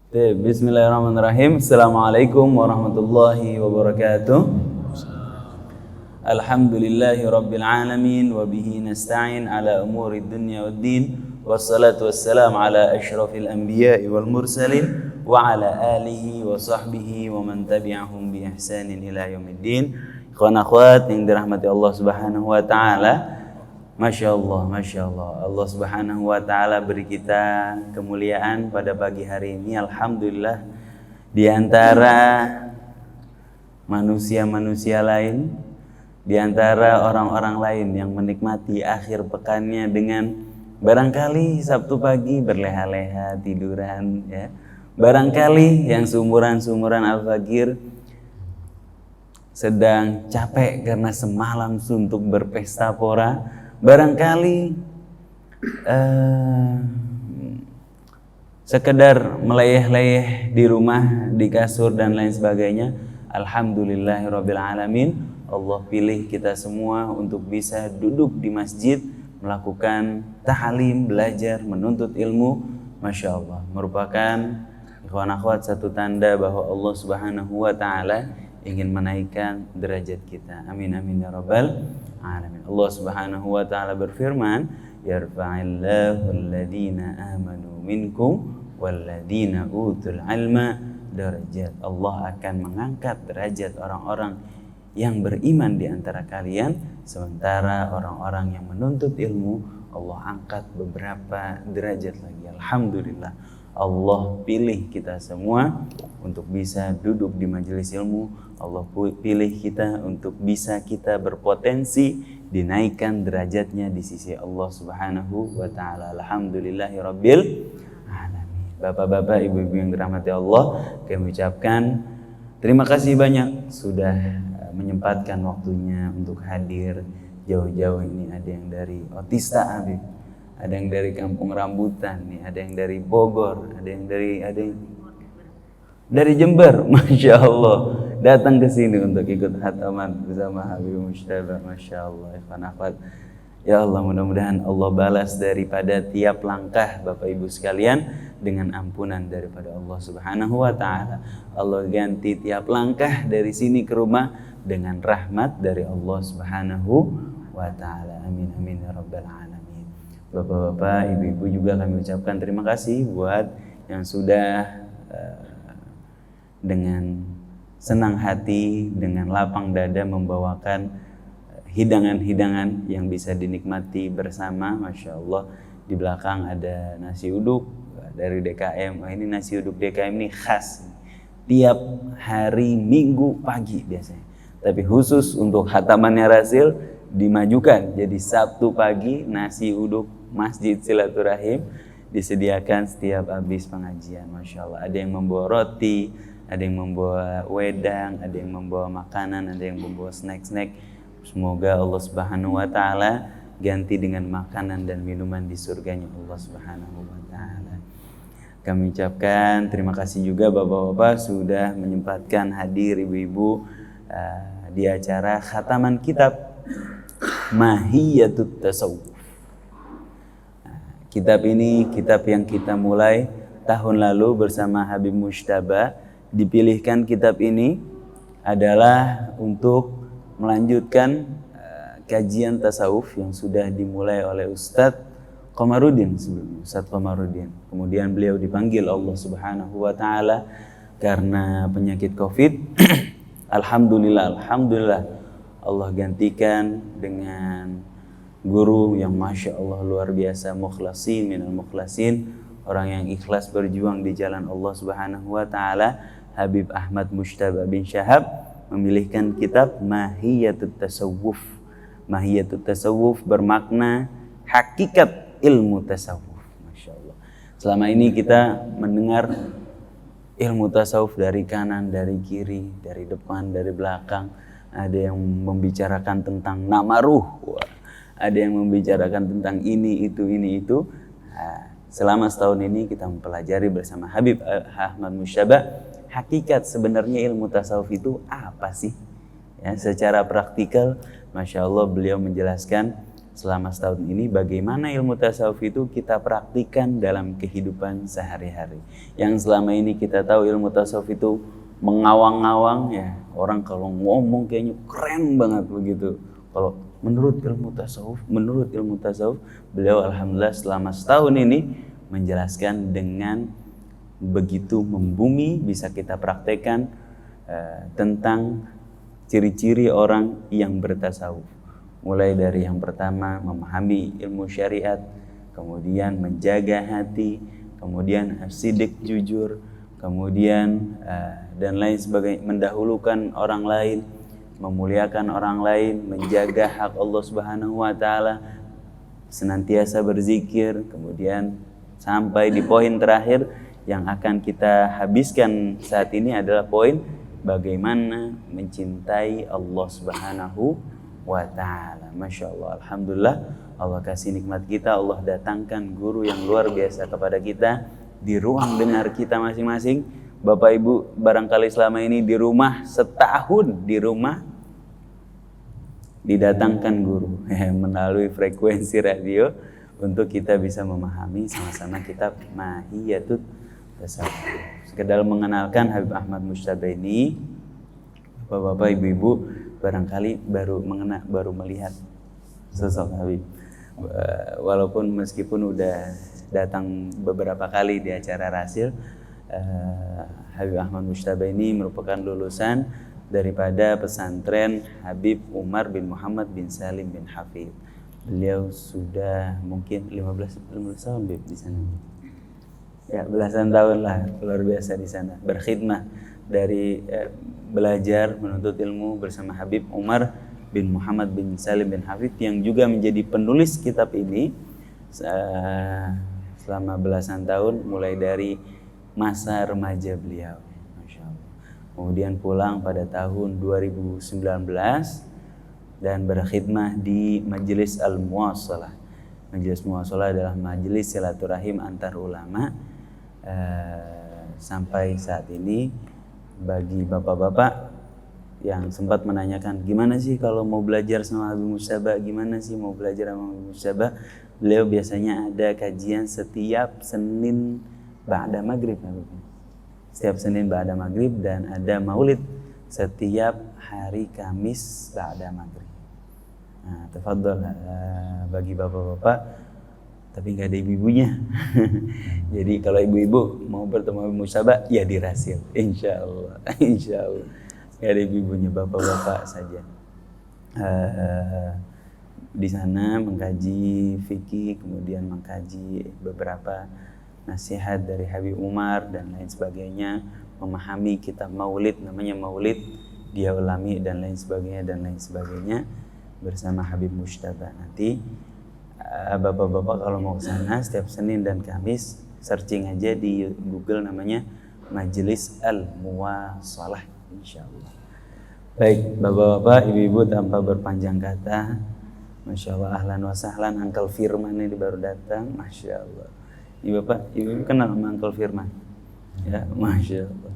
Bismillahirrahmanirrahim. Assalamualaikum warahmatullahi wabarakatuh. Alhamdulillahi rabbil alamin wa bihi nasta'in ala umuri dunya waddin. Wassalatu wassalamu ala asyrafil anbiya'i wal mursalin wa ala alihi wa sahbihi wa man tabi'ahum bi ihsanin ila yaumiddin. Ikhwan akhwat yang dirahmati Allah Subhanahu wa taala. Masya Allah, Allah Subhanahu wa ta'ala beri kita kemuliaan pada pagi hari ini. Alhamdulillah, di antara manusia-manusia lain, di antara orang-orang lain yang menikmati akhir pekannya dengan barangkali Sabtu pagi berleha-leha tiduran, ya. Barangkali yang seumuran Al-Fagir sedang capek karena semalam suntuk berpesta pora. Barangkali sekedar meleyeh-leyeh di rumah, di kasur dan lain sebagainya. Alhamdulillahirabbil alamin, Allah pilih kita semua untuk bisa duduk di masjid, melakukan ta'lim, belajar, menuntut ilmu. Masya Allah, merupakan ikhwan akhwat satu tanda bahwa Allah Subhanahu wa ta'ala ingin menaikkan derajat kita. Amin amin ya rabbal alamin. Allah Subhanahu wa ta'ala berfirman, yarfa'illahu alladhina amanu minkum walladhina utul ilma darajat. Allah akan mengangkat derajat orang-orang yang beriman di antara kalian, sementara orang-orang yang menuntut ilmu Allah angkat beberapa derajat lagi. Alhamdulillah, Allah pilih kita semua untuk bisa duduk di majelis ilmu. Allah pilih kita untuk bisa kita berpotensi dinaikkan derajatnya di sisi Allah Subhanahu wa ta'ala. Alhamdulillahirabbil alamin. Bapak-bapak, ibu-ibu yang dirahmati Allah, kami ucapkan terima kasih banyak sudah menyempatkan waktunya untuk hadir jauh-jauh ini. Ada yang dari Otista Habib, ada yang dari Kampung Rambutan nih, ada yang dari Bogor, ada yang dari Jember. Masya Allah, datang ke sini untuk ikut khataman bersama Habib Mujtaba. Masya Allah, ikhwan akhwat. Ya Allah, mudah-mudahan Allah balas daripada tiap langkah Bapak Ibu sekalian dengan ampunan daripada Allah Subhanahu wa ta'ala. Allah ganti tiap langkah dari sini ke rumah dengan rahmat dari Allah Subhanahu wa ta'ala. Amin amin ya rabbal alamin. Bapak-bapak, ibu-ibu juga kami ucapkan terima kasih buat yang sudah dengan senang hati, dengan lapang dada membawakan hidangan-hidangan yang bisa dinikmati bersama. Masya Allah, di belakang ada nasi uduk dari DKM. Ini nasi uduk DKM ini khas tiap hari Minggu pagi biasanya, tapi khusus untuk khatamannya Rasil dimajukan jadi Sabtu pagi. Nasi uduk Masjid Silaturahim disediakan setiap habis pengajian. Masya Allah, ada yang membawa roti, ada yang membawa wedang, ada yang membawa makanan, ada yang membawa snack-snack. Semoga Allah Subhanahu wa ta'ala ganti dengan makanan dan minuman di surganya Allah Subhanahu wa ta'ala. Kami ucapkan terima kasih juga bapak-bapak sudah menyempatkan hadir, ibu-ibu, di acara khataman kitab Mahiyatut Tasawuf. Kitab ini kitab yang kita mulai tahun lalu bersama Habib Mujtaba. Dipilihkan kitab ini adalah untuk melanjutkan kajian tasawuf yang sudah dimulai oleh Ustadz Komarudin sebelumnya, Ustadz Komarudin. Kemudian beliau dipanggil Allah Subhanahu wa ta'ala karena penyakit Covid. Alhamdulillah Allah gantikan dengan guru yang Masya Allah luar biasa, mukhlasin minal mukhlasin, orang yang ikhlas berjuang di jalan Allah Subhanahu wa ta'ala. Habib Ahmad Mujtaba bin Syahab memilihkan kitab Mahiyatut Tasawuf. Mahiyatut Tasawuf bermakna hakikat ilmu tasawuf. Masya Allah, selama ini kita mendengar ilmu tasawuf dari kanan, dari kiri, dari depan, dari belakang. Ada yang membicarakan tentang nama ruh, ada yang membicarakan tentang ini itu. Selama setahun ini kita mempelajari bersama Habib Ahmad Mujtaba hakikat sebenarnya ilmu tasawuf itu apa sih? Ya, secara praktikal, Masya Allah beliau menjelaskan selama setahun ini bagaimana ilmu tasawuf itu kita praktikkan dalam kehidupan sehari-hari. Yang selama ini kita tahu ilmu tasawuf itu mengawang-awang ya, orang kalau ngomong kayaknya keren banget begitu. Kalau menurut ilmu tasawuf, beliau alhamdulillah selama setahun ini menjelaskan dengan begitu membumi, bisa kita praktekkan tentang ciri-ciri orang yang bertasawuf. Mulai dari yang pertama memahami ilmu syariat, kemudian menjaga hati, kemudian sidik jujur, kemudian dan lain sebagainya, mendahulukan orang lain, memuliakan orang lain, menjaga hak Allah Subhanahu wa taala, senantiasa berzikir, kemudian sampai di poin terakhir yang akan kita habiskan saat ini adalah poin bagaimana mencintai Allah Subhanahu wa taala. Masya Allah, alhamdulillah, Allah kasih nikmat kita, Allah datangkan guru yang luar biasa kepada kita di ruang dengar kita masing-masing. Bapak Ibu barangkali selama ini di rumah setahun di rumah didatangkan guru melalui frekuensi radio untuk kita bisa memahami sama-sama kitab Mahiyatut Tasawuf. Sekedar mengenalkan Habib Ahmad Mujtaba ini, Bapak-bapak, Ibu-ibu barangkali baru melihat sosok Habib. Walaupun meskipun udah datang beberapa kali di acara Rasil, Habib Ahmad Mujtaba ini merupakan lulusan daripada pesantren Habib Umar bin Muhammad bin Salim bin Hafid. Beliau sudah mungkin 15 tahun Bib di sana. Ya, belasan tahun lah, luar biasa di sana. Berkhidmah dari belajar menuntut ilmu bersama Habib Umar bin Muhammad bin Salim bin Hafid yang juga menjadi penulis kitab ini selama belasan tahun, mulai dari masa remaja beliau. Masya Allah. Kemudian pulang pada tahun 2019 dan berkhidmah di Majelis Al-Muwasalah. Majelis Muwasalah adalah majelis silaturahim antar ulama. Sampai saat ini bagi bapak-bapak yang sempat menanyakan gimana sih kalau mau belajar sama Habib Mujtaba, gimana sih mau belajar sama Habib Mujtaba, beliau biasanya ada kajian setiap Senin ba'da maghrib, setiap Senin ba'da maghrib, dan ada maulid setiap hari Kamis ba'da maghrib. Nah, tafadhol bagi bapak-bapak, tapi nggak ada ibu-ibunya. Jadi kalau ibu-ibu mau bertemu Habib Mujtaba ya di Rasil, insya Allah. Nggak ada ibu-ibunya, bapak-bapak saja. Di sana mengkaji fikih, kemudian mengkaji beberapa nasihat dari Habib Umar dan lain sebagainya, memahami kitab Maulid, namanya Maulid Dia Ulami dan lain sebagainya bersama Habib Mujtaba. Nanti bapak-bapak kalau mau ke sana setiap Senin dan Kamis, searching aja di Google namanya Majelis Al-Muwasalah, insyaallah. Baik, bapak-bapak, ibu-ibu, tanpa berpanjang kata, Masya Allah, ahlan wa sahlan, Uncle Firman ini baru datang, Masya Allah. Ini bapak, ibu kenal sama Uncle Firman? Ya, Masya Allah.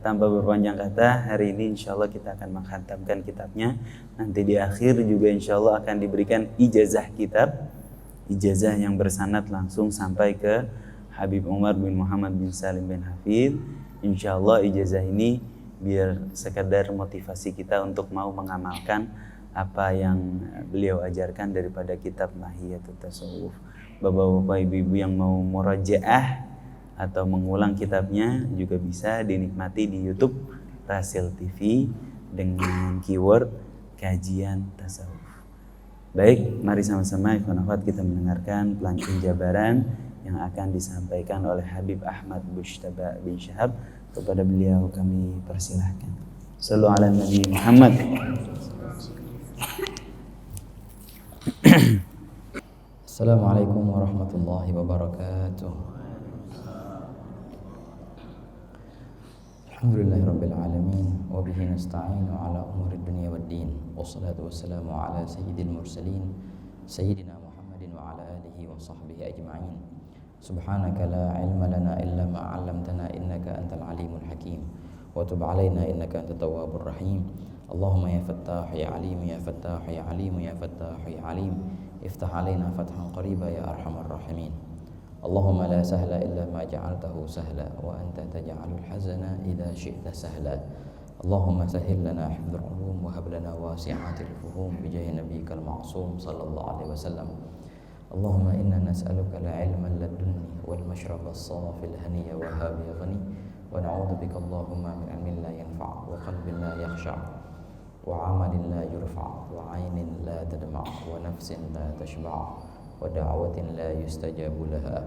Tanpa berpanjang kata, hari ini insya Allah kita akan menghantamkan kitabnya. Nanti di akhir juga insya Allah akan diberikan ijazah kitab, ijazah yang bersanad langsung sampai ke Habib Umar bin Muhammad bin Salim bin Hafid. Insya Allah ijazah ini biar sekadar motivasi kita untuk mau mengamalkan apa yang beliau ajarkan daripada kitab Mahiyatut Tasawuf. Bapak-bapak, ibu-ibu yang mau murajaah atau mengulang kitabnya juga bisa dinikmati di YouTube Rasil TV dengan keyword kajian tasawuf. Baik, mari sama-sama ikhwan akhwat kita mendengarkan penjabaran yang akan disampaikan oleh Habib Ahmad Mujtaba bin Syahab. Kepada beliau kami persilahkan. Shallu ala Nabi Muhammad. Assalamualaikum warahmatullahi wabarakatuh. Alhamdulillahirabbil alamin wa bihi nasta'inu ala umuri dunya waddin. Wassalatu wassalamu ala sayyidil mursalin sayyidina Muhammadin wa ala alihi wa sahbihi ajma'in. Subhanaka la ilma lana illa ma 'allamtana innaka antal alimul hakim wa tub 'alaina innaka antat tawwabur rahim. اللهم يا فتاح يا عليم يا فتاح يا عليم يا فتاح يا عليم افتح علينا فتحا قريبا يا أرحم الراحمين. اللهم لا سهل إلا ما جعلته سهلا وأنت تجعل الحزن إذا شئت سهلا. اللهم سهل لنا حفظ العلوم وهب لنا واسعات الفهوم بجاه نبيك المعصوم صلى الله عليه وسلم. اللهم إنا نسألك العلم اللدني والمشرب الصافي الهني وهاب غني، ونعوذ بك اللهم من علم لا ينفع وقلب لا يخشع وعمل لا يرفع وعين لا تدمع ونفس لا تشبع ودعوة لا يستجاب لها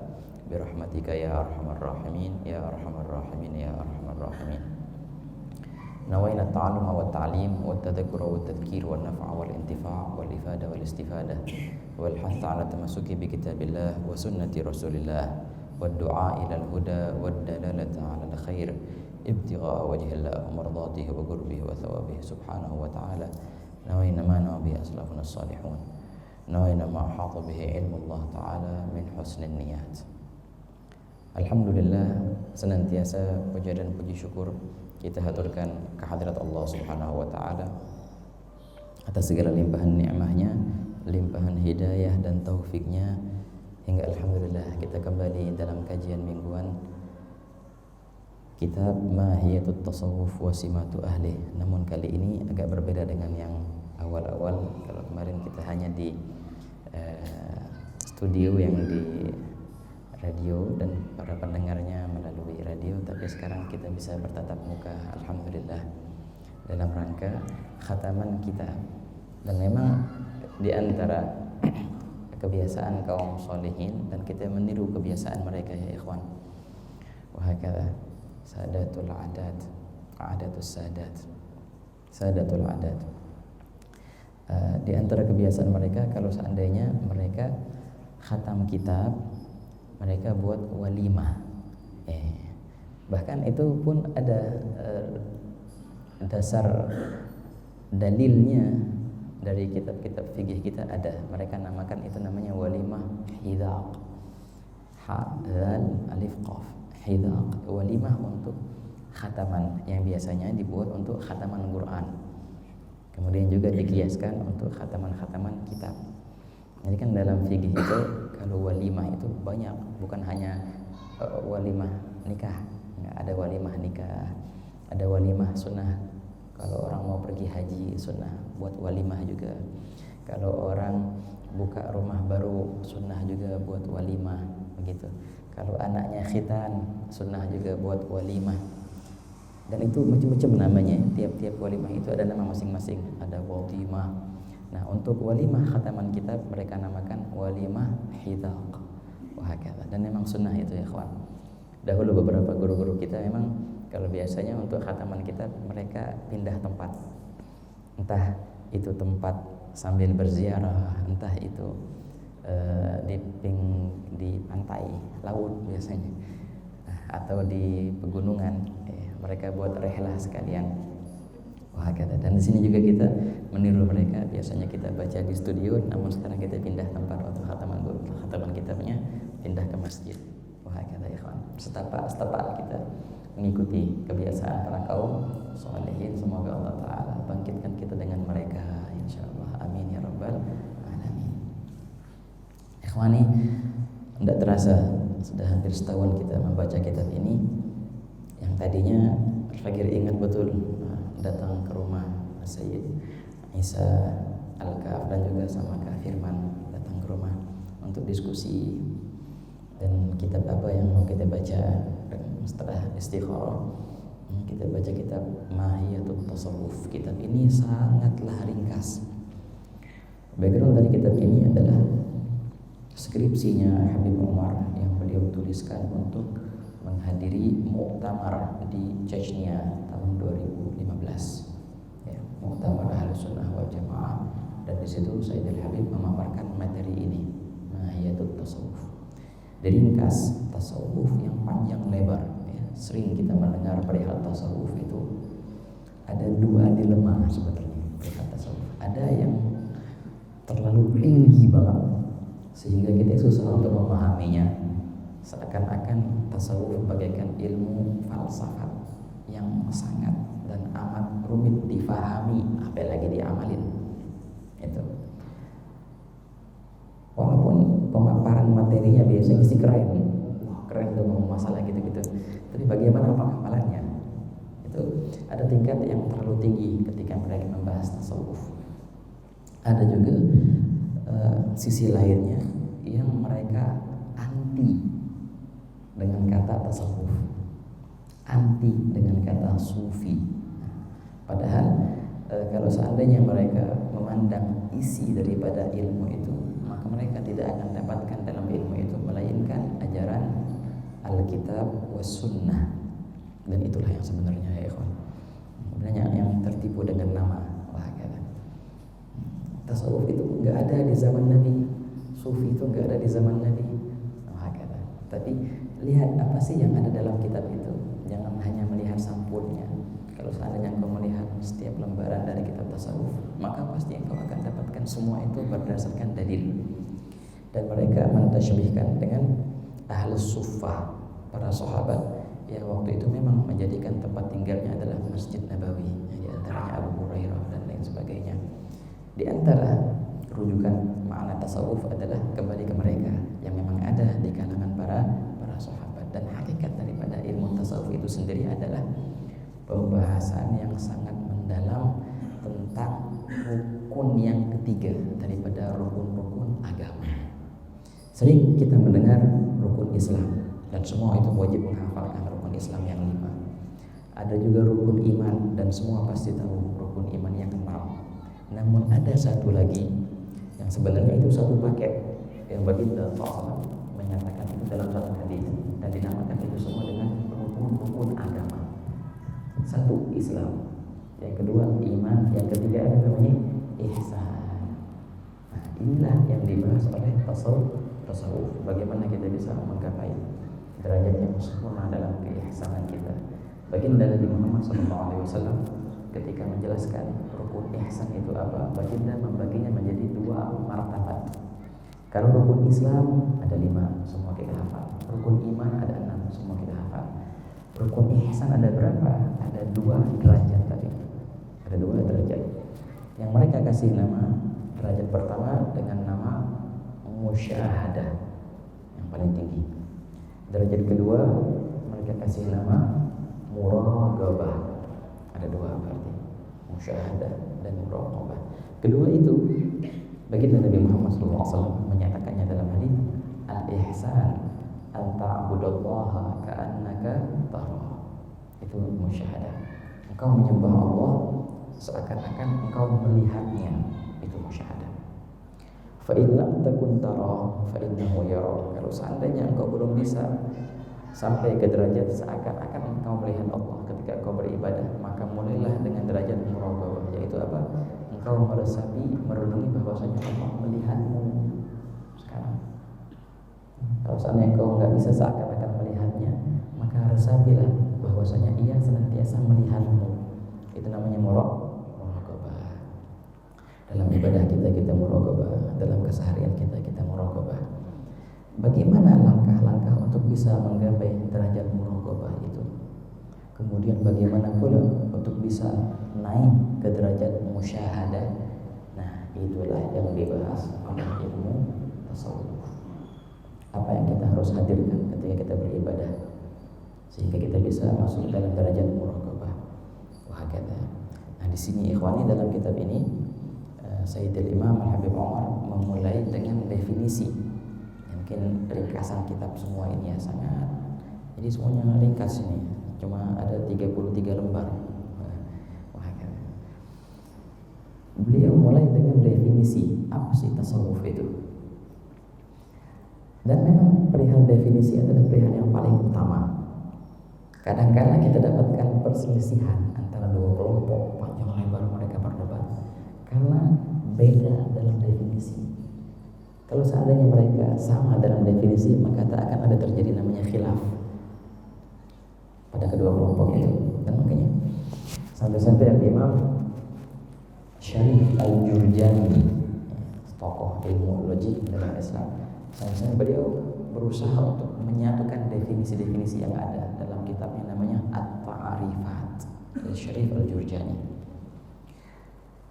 برحمتك يا أرحم الراحمين يا أرحم الراحمين يا أرحم الراحمين. نوينا التعلم والتعليم والتذكر والتذكير والنفع والانتفاع والإفادة والاستفادة والحث على التمسك بكتاب الله وسنة رسول الله والدعاء إلى الهدى والدلالة على الخير ابتغاء وجه الله ومرضاته وقربه وثوابه سبحانه وتعالى. نوينا ما نوى به أسلافنا الصالحون، نوينا ما أحاط به علم الله تعالى من حسن النيات. Alhamdulillah, senantiasa puja dan puji syukur kita haturkan kehadirat Allah Subhanahu wa taala atas segala limpahan nikmahnya, limpahan hidayah dan taufiknya, hingga alhamdulillah kita kembali dalam kajian mingguan kitab Mahiyatut Tasawuf wa Simatu Ahli. Namun kali ini agak berbeda dengan yang awal-awal. Kalau kemarin kita hanya di studio yang di radio dan para pendengarnya melalui radio, tapi sekarang kita bisa bertatap muka alhamdulillah dalam rangka khataman kitab. Dan memang di antara kebiasaan kaum sholihin, dan kita meniru kebiasaan mereka ya ikhwan, wahakala sadatul adat, adatus sadat, sadatul adat. Di antara kebiasaan mereka, kalau seandainya mereka khatam kitab, mereka buat walimah. Bahkan itu pun ada dasar dalilnya dari kitab-kitab fikih kita ada. Mereka namakan itu namanya walimah hidaq. Ha dzal alif qaf. Hidaq, walimah untuk khataman yang biasanya dibuat untuk khataman Quran. Kemudian juga dikiaskan untuk khataman-khataman kitab. Jadi kan dalam fikih itu kalau walimah itu banyak, bukan hanya walimah nikah. Ada walimah nikah, ada walimah sunnah. Kalau orang mau pergi haji sunnah buat walimah juga. Kalau orang buka rumah baru sunnah juga buat walimah begitu. Kalau anaknya khitan sunnah juga buat walimah. Dan itu macam-macam namanya. Tiap-tiap walimah itu ada nama masing-masing. Ada walimah. Nah, untuk walimah khataman kitab mereka namakan walimah hidaq. Wahakala. Dan memang sunnah itu ya kawan. Dahulu beberapa guru-guru kita memang kalau biasanya untuk khataman kitab mereka pindah tempat. Entah itu tempat sambil berziarah, entah itu di pantai laut biasanya, atau di pegunungan. Mereka buat rehlah sekalian. Wah, kata. Dan di sini juga kita meniru mereka. Biasanya kita baca di studio, namun sekarang kita pindah tempat untuk khataman kitabnya, pindah ke masjid. Wah, kata ikhwan. Setapak kita mengikuti kebiasaan para kaum sholihin. Semoga Allah Ta'ala bangkitkan kita dengan mereka, insyaallah. Amin ya rabbal alamin. Ikhwani, tidak terasa sudah hampir setahun kita membaca kitab ini. Yang tadinya Al-Fakir ingat betul datang ke rumah Sayyid Isa Al-Kaf dan juga sama Kak Firman datang ke rumah untuk diskusi dan kitab apa yang mau kita baca. Dan setelah istikharah kita baca kitab Mahiyatut Tasawuf. Kitab ini sangatlah ringkas. Background dari kitab ini adalah skripsinya Habib Umar yang beliau tuliskan untuk menghadiri muktamar di Chechnya tahun 2015, ya, muktamar Ahlus Sunnah wal Jamaah. Dan di situ Sayyidul Habib memaparkan materi ini, Mahiyatut Tasawuf. Diringkas, tasawuf yang panjang lebar, ya. Sering kita mendengar perihal tasawuf itu ada dua dilema sebenarnya perihal tasawuf. Ada yang terlalu tinggi banget sehingga kita susah untuk memahaminya. Seakan-akan tasawuf bagaikan ilmu falsafat yang sangat dan amat rumit difahami, apalagi diamalin. Itu. Walaupun pemaparan materinya biasanya sih keren, wah keren tuh ngomong masalah gitu-gitu. Tapi bagaimana pengamalannya? Itu ada tingkat yang terlalu tinggi ketika mereka membahas tasawuf. Ada juga sisi lainnya yang mereka anti dengan kata tasawuf, anti dengan kata sufi. Padahal kalau seandainya mereka memandang isi daripada ilmu itu, maka mereka tidak akan dapatkan dalam ilmu itu melainkan ajaran Alkitab was sunnah. Dan itulah yang sebenarnya ya ikhwan, sebenarnya yang tertipu dengan nama tasawuf itu nggak ada di zaman Nabi, sufi itu nggak ada di zaman Nabi. Tapi lihat apa sih yang ada dalam kitab itu. Jangan hanya melihat sampulnya. Kalau seandainya engkau melihat setiap lembaran dari kitab tasawuf, maka pasti engkau akan dapatkan semua itu berdasarkan dalil. Dan mereka mentasybihkan dengan ahlus suffah, para sahabat yang waktu itu memang menjadikan tempat tinggalnya adalah Masjid Nabawi, di antaranya Abu Hurairah dan lain sebagainya. Di antara rujukan makna tasawuf adalah kembali ke mereka yang memang ada di kalangan para sahabat. Dan hakikat daripada ilmu tasawuf itu sendiri adalah pembahasan yang sangat mendalam tentang rukun yang ketiga daripada rukun-rukun agama. Sering kita mendengar rukun Islam, dan semua itu wajib menghafalkan rukun Islam yang 5. Ada juga rukun iman, dan semua pasti tahu rukun iman yang 6. Namun ada satu lagi yang sebenarnya itu satu paket yang baginda Allah menyatakan itu dalam satu hadis dan dinamakan itu semua dengan rukun-rukun agama. Satu Islam, yang kedua iman, yang ketiga apa namanya ihsan. Nah, inilah yang dibahas oleh tasawuf. Bagaimana kita bisa menggapai derajat yang sempurna dalam keihsanan kita. Baginda Nabi Muhammad SAW ketika menjelaskan rukun ihsan itu apa, baginda membaginya menjadi 2 martabat. Kalau rukun Islam ada 5, semua kita hafal. Rukun iman ada 6, semua kita hafal. Rukun ihsan ada berapa? Ada 2 derajat tadi. Ada 2 derajat. Yang mereka kasih nama derajat pertama dengan nama musyahadah, yang paling tinggi. Derajat kedua mereka kasih nama muraqabah. Ada 2 berarti, musyahadah dan muraqabah. Kedua itu baginda Nabi Muhammad SAW menyatakannya dalam hadis, al-ihsan an ta'budallaha ka'annaka tarahu. Itu musyahadah. Engkau menyembah Allah seakan-akan engkau melihatnya. Itu musyahadah. Fa in lam takun tarahu fa innahu yara. Kalau seandainya engkau belum bisa sampai ke derajat seakan-akan engkau melihat Allah ketika engkau beribadah, maka mulailah dengan derajat muraqabah, yaitu apa? Engkau meresapi, merenungi bahwasanya Allah melihatmu sekarang. Kalau seandainya engkau nggak bisa seakan-akan melihatnya, maka resapilah bahwasanya Ia senantiasa melihatmu. Itu namanya muraqabah. Dalam ibadah kita muraqabah, dalam keseharian kita muraqabah. Bagaimana langkah-langkah untuk bisa menggapai derajat muraqabah itu? Kemudian bagaimana pula untuk bisa naik ke derajat musyahadah? Nah, itulah yang dibahas oleh ilmu tasawuf. Apa yang kita harus hadirkan ketika kita beribadah sehingga kita bisa masuk dalam derajat muraqabah. Wahakata. Nah, di sini ikhwani dalam kitab ini Sayyidul Imam Al-Habib Umar memulai dengan definisi. Mungkin ringkasan kitab semua ini ya sangat. Jadi semuanya ringkas ini. Cuma ada 33 lembar. Beliau mulai dengan definisi apa sih tasawuf itu. Dan memang perihal definisi adalah perihal yang paling utama. Kadang-kadang kita dapatkan perselisihan antara 2 kelompok, panjang lebar mereka berdebat karena beda dalam definisi. Kalau seandainya mereka sama dalam definisi, maka tak akan ada terjadi namanya khilaf pada kedua kelompok itu. Dan makanya sampai-sampai Imam Syarif Al-Jurjani, tokoh ilmu logik dalam Islam, sampai beliau berusaha untuk menyatukan definisi-definisi yang ada dalam kitab yang namanya At-Ta'arifat. Syarif Al-Jurjani.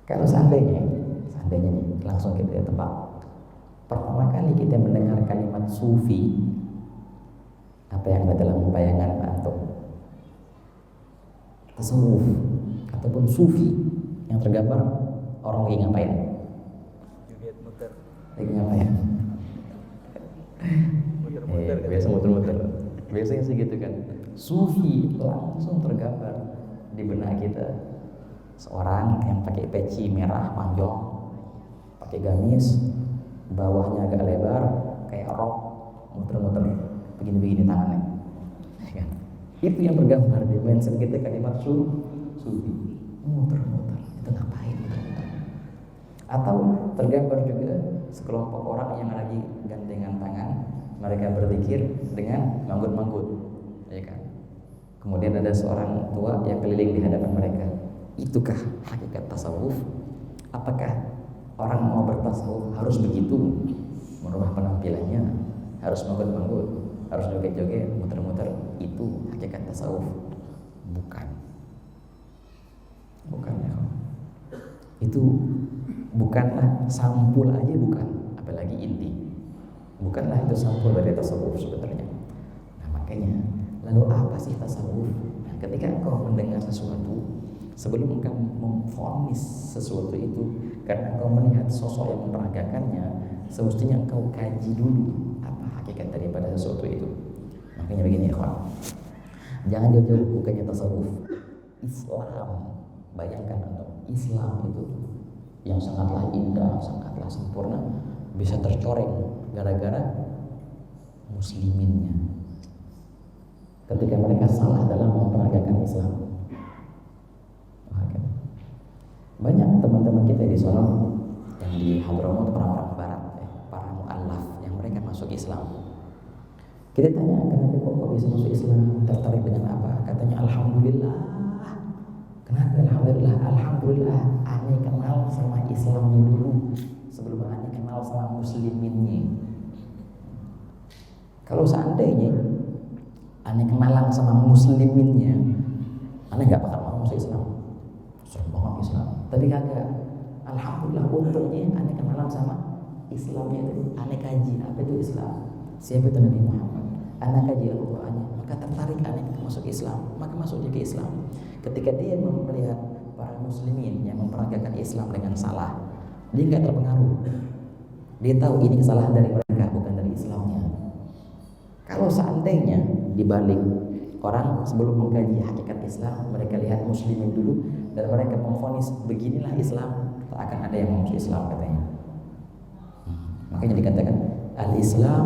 Kalau seandainya nih, langsung kita tebak. Pertama kali kita mendengar kalimat sufi, apa yang ada dalam bayangan antum? Tasawuf ataupun sufi yang tergambar orang lagi ngapain? Joget muter. Lagi ngapain? Muter-muter. Biasa muter-muter. Biasanya sih gitu kan. Sufi langsung tergambar di benak kita. Seorang yang pakai peci merah panjang, pakai gamis, bawahnya agak lebar, kayak rok, muter-muter, begini-begini tangannya. Ya kan? Itu yang tergambar di mindset kita kalimat sufi. Muter-muter, itu ngapain muter-muter? Atau tergambar juga sekelompok orang yang lagi gandengan tangan, mereka berzikir dengan manggut-manggut, ya kan? Kemudian ada seorang tua yang keliling di hadapan mereka. Itukah hakikat tasawuf? Apakah orang mau bertasawuf harus begitu, merubah penampilannya, harus manggut-manggut, harus joget-joget, muter-muter? Itu hakikat tasawuf? Bukan ya. Itu bukanlah sampul aja, bukan, apalagi inti. Bukanlah itu sampul dari tasawuf sebenarnya. Nah makanya, lalu apa sih tasawuf? Nah, ketika engkau mendengar sesuatu, sebelum engkau memvonis sesuatu itu, karena engkau melihat sosok yang memperagakannya, semestinya engkau kaji dulu apa hakikat daripada sesuatu itu. Makanya begini ikhwan, jangan jauh-jauh bukannya tasawuf, Islam. Bayangkan Islam itu yang sangatlah indah, sangatlah sempurna, bisa tercoreng gara-gara musliminnya ketika mereka salah dalam memperagakan Islam. Banyak teman-teman kita di sana yang di Hadramaut, orang-orang barat, para mu'allaf yang mereka masuk Islam. Kita tanya, kenapa kok bisa masuk Islam? Tertarik dengan apa? Katanya alhamdulillah. Kenapa alhamdulillah? Alhamdulillah aneh kenal sama Islamnya dulu sebelum aneh kenal sama musliminnya. Kalau seandainya aneh kenalan sama musliminnya, aneh gak bakal mau masuk Islam. Serem banget Islam. Tapi kagak. Alhamdulillah untungnya aneh kenalan sama Islamnya itu. Aneh kaji apa itu Islam, siapa itu Nabi Muhammad, aneh kaji Al-Qur'annya, maka tertarik aneh masuk Islam, maka masuk dia ke Islam. Ketika dia melihat para muslimin yang memperagakan Islam dengan salah, dia nggak terpengaruh. Dia tahu ini kesalahan dari mereka, bukan dari Islamnya. Kalau seandainya dibalik, orang sebelum mengkaji hakikat Islam, mereka lihat muslimin dulu dan mereka memvonis beginilah Islam, tak akan ada yang mau masuk Islam katanya. Makanya dikatakan al-Islam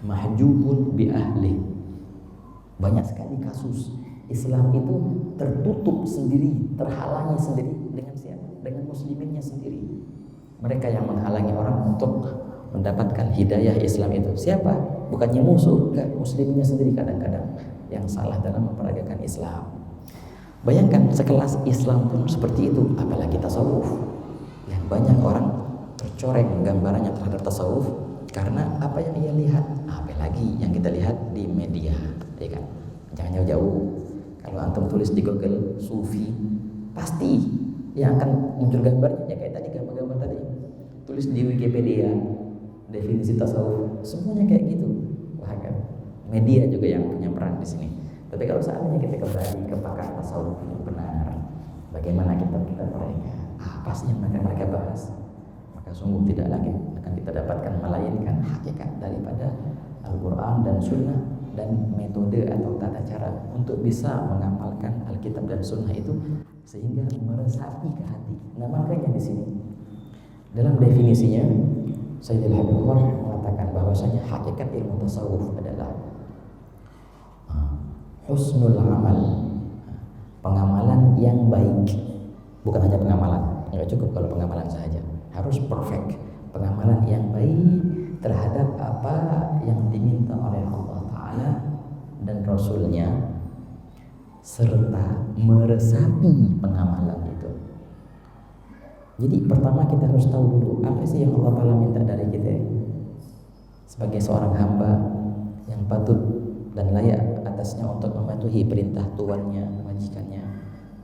mahjubun bi ahli. Banyak sekali kasus Islam itu tertutup sendiri, terhalangi sendiri dengan siapa? Dengan musliminnya sendiri. Mereka yang menghalangi orang untuk mendapatkan hidayah Islam itu siapa? Bukannya musuh, enggak, musliminnya sendiri kadang-kadang yang salah dalam memperagakan Islam. Bayangkan sekelas Islam pun seperti itu, apalagi tasawuf. Yang banyak orang tercoreng gambarannya terhadap tasawuf karena apa yang ia lihat, apalagi yang kita lihat di media, ya kan? Jangan jauh-jauh. Kalau antum tulis di Google sufi, pasti yang akan muncul gambarnya ya kayak tadi, gambar-gambar tadi. Tulis di Wikipedia definisi tasawuf, semuanya kayak gitu. Wah kan, media juga yang punya peran di sini. Tapi kalau seandainya kita kembali ke pakar tasawuf yang benar, bagaimana kita mereka, apa sih yang mereka bahas, maka sungguh tidak lagi akan kita dapatkan melainkan hakikat daripada Al-Quran dan Sunnah, dan metode atau tata cara untuk bisa mengamalkan Alkitab dan Sunnah itu sehingga meresapi ke hati. Nah makanya di sini dalam definisinya Sayyidul Habib Umar mengatakan bahwasanya hakikat ilmu tasawuf adalah husnul amal, pengamalan yang baik. Bukan hanya pengamalan, nggak cukup kalau pengamalan saja, harus perfect. Pengamalan yang baik terhadap apa yang diminta oleh Allah Ta'ala dan Rasulnya, serta meresapi pengamalan itu. Jadi pertama kita harus tahu dulu apa sih yang Allah Ta'ala minta dari kita sebagai seorang hamba yang patut dan layak atasnya untuk mematuhi perintah tuannya, majikannya,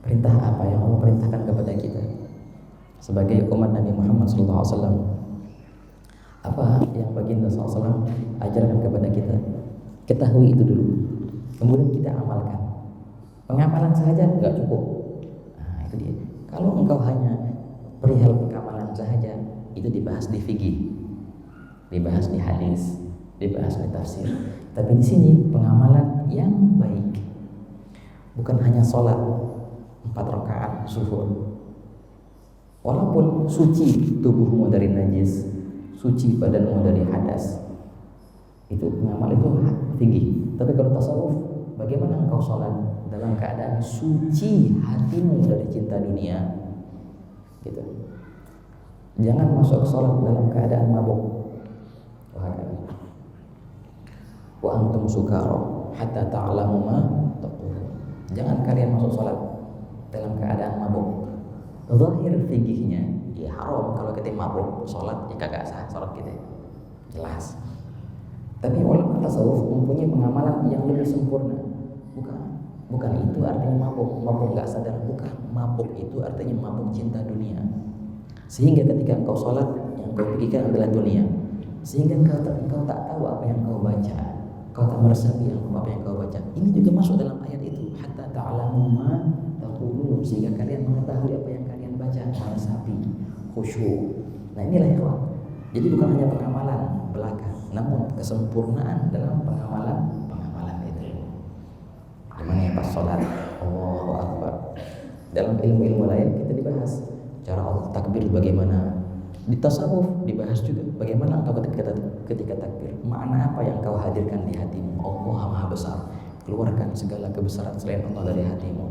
Perintah apa yang Allah perintahkan kepada kita sebagai umat Nabi Muhammad SAW? Apa yang baginda SAW ajarkan kepada kita? Ketahui itu dulu, kemudian kita amalkan. Pengamalan saja nggak cukup. Nah itu dia. Kalau engkau hanya perihal pengamalan saja, itu dibahas di fikih, dibahas di hadis, dibahas di tafsir. Tapi di sini pengamalan yang baik, bukan hanya sholat 4 rakaat zuhur. Walaupun suci tubuhmu dari najis, suci badanmu dari hadas, itu pengamal itu tinggi. Tapi kalau tasawuf, bagaimana engkau sholat dalam keadaan suci hatimu dari cinta dunia, gitu. Jangan masuk sholat dalam keadaan mabuk. Wa antum sukara hatta ta'lamu ma taqulun. Jangan kalian masuk sholat dalam keadaan mabuk. Zahir fikihnya ya haram kalau kita mabuk sholat, ya kagak sah sholat kita, jelas. Tapi ulama tasawuf mempunyai pengamalan yang lebih sempurna. Bukan itu artinya mabuk nggak sadar. Bukan, mabuk itu artinya mabuk cinta dunia. Sehingga ketika engkau sholat, yang kau pikirkan adalah dunia. Sehingga engkau tak tahu apa yang kau baca, kau tak meresapi apa yang kau baca. Ini juga masuk dalam ayat itu, hatta ta'lamu ma taqulun, sehingga kalian mengetahui apa yang kalian baca, meresapi, khusyuk. Nah inilah ikhwan. Jadi bukan hanya pengamalan belaka, namun kesempurnaan dalam pengamalan itu. Gimana ya pas sholat, Allahu Akbar. Dalam ilmu-ilmu lain kita dibahas cara Allah takbir bagaimana. Di tasawuf dibahas juga bagaimana engkau ketika takbir, makna apa yang kau hadirkan di hatimu. Allah Maha Besar, keluarkan segala kebesaran selain Allah dari hatimu.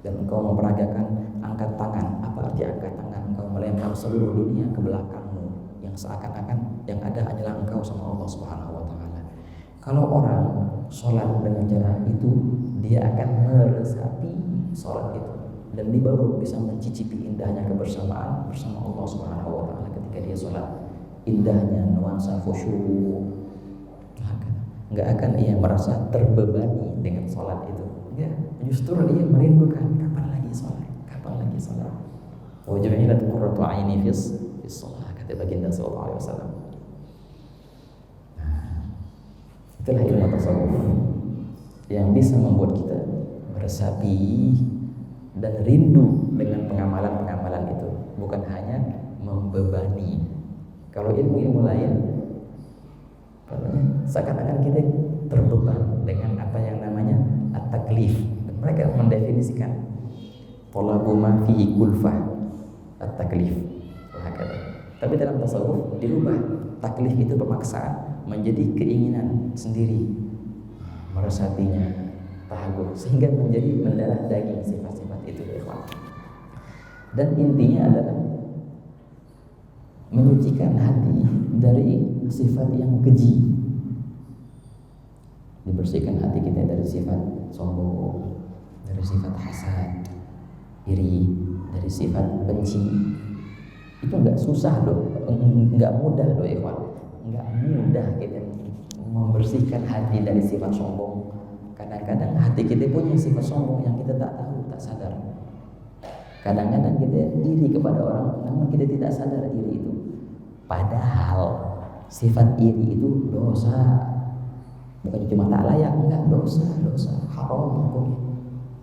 Dan engkau memperagakan angkat tangan. Apa arti angkat tangan? Engkau melempar seluruh dunia ke belakangmu, yang seakan-akan yang ada hanyalah engkau sama Allah Subhanahu wa taala. Kalau orang sholat dengan cara itu, dia akan meresapi sholat itu, dan dia baru bisa mencicipi indahnya kebersamaan bersama Allah Subhanahu wa taala ketika dia sholat. Indahnya nuansa khusyuk. Enggak akan ia merasa terbebani dengan sholat itu. Enggak, justru dia merindukan kapan lagi sholat. Wa ju'ilat qurratu 'aini fis shalah, kata baginda sallallahu alaihi wasallam. Itulah ilmu tasawuf yang bisa membuat kita meresapi dan rindu dengan pengamalan-pengamalan itu, bukan hanya membebani. Kalau ilmu-ilmu lain, seakan-akan kita terbeban dengan apa yang namanya at-taklif. Mereka mendefinisikan talabu ma fihi kulfah, at-taklif. Tapi dalam tasawuf dirubah, taklif itu pemaksaan menjadi keinginan sendiri, meresapinya, tahagul, sehingga menjadi mendarah daging sifat-sifat itu, ikhwan. Dan intinya adalah menyucikan hati dari sifat yang keji, dibersihkan hati kita dari sifat sombong, dari sifat hasad, iri, dari sifat benci. Itu nggak susah loh, nggak mudah loh ikhwan, nggak mudah kita membersihkan hati dari sifat sombong. Kadang-kadang hati kita punya sifat sombong yang kita tak tahu, tak sadar. Kadang-kadang kita iri kepada orang, namun kita tidak sadar iri itu. Padahal sifat iri itu dosa, bukan cuma tak layak, enggak, dosa, haram hukumnya.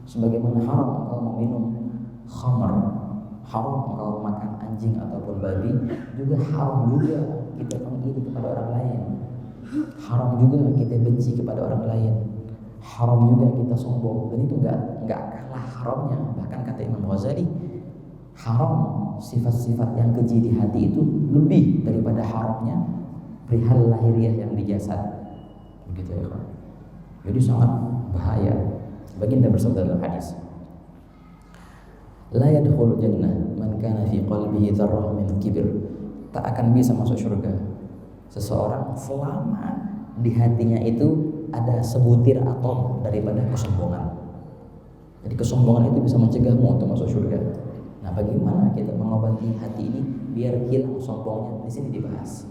Sebagaimana haram engkau meminum khamar, haram engkau makan anjing ataupun babi, juga haram juga kita mengiri kepada orang lain. Haram juga kita benci kepada orang lain. Haram juga kita sombong, dan itu enggak kalah haramnya. Bahkan kata Imam Ghazali, haram sifat-sifat yang keji di hati itu lebih daripada haramnya perihal lahiriah yang di jasad. Begitu ya kan? Jadi sangat bahaya. Baginda bersabda dalam hadis, la yadkhulul jannah man kana fi qalbihi dzarrah min kibr. Tak akan bisa masuk surga seseorang selama di hatinya itu ada sebutir atom daripada kesombongan. Jadi kesombongan itu bisa mencegahmu untuk masuk surga. Nah, bagaimana kita mengobati hati ini biar hilang sombongnya? Di sini dibahas.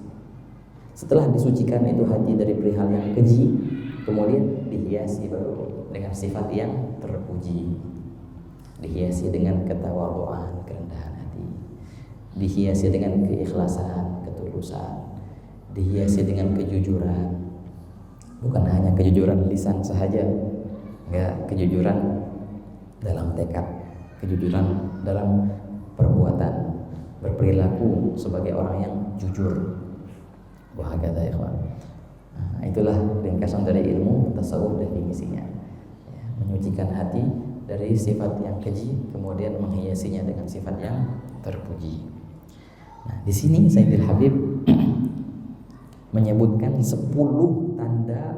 Setelah disucikan itu hati dari perihal yang keji, kemudian dihiasi baru dengan sifat yang terpuji. dihiasi dengan ketawaduan, kerendahan hati, dihiasi dengan keikhlasan, ketulusan, dihiasi dengan kejujuran. Bukan hanya kejujuran lisan saja, enggak, kejujuran dalam tekad, kejujuran dalam perbuatan, berperilaku sebagai orang yang jujur. Wahakadha ikhwan. Nah, itulah ringkasan dari ilmu tasawuf definisinya. Ya, menyucikan hati dari sifat yang keji, kemudian menghiasinya dengan sifat yang terpuji. Nah, di sini Sayyidil Habib menyebutkan 10 tanda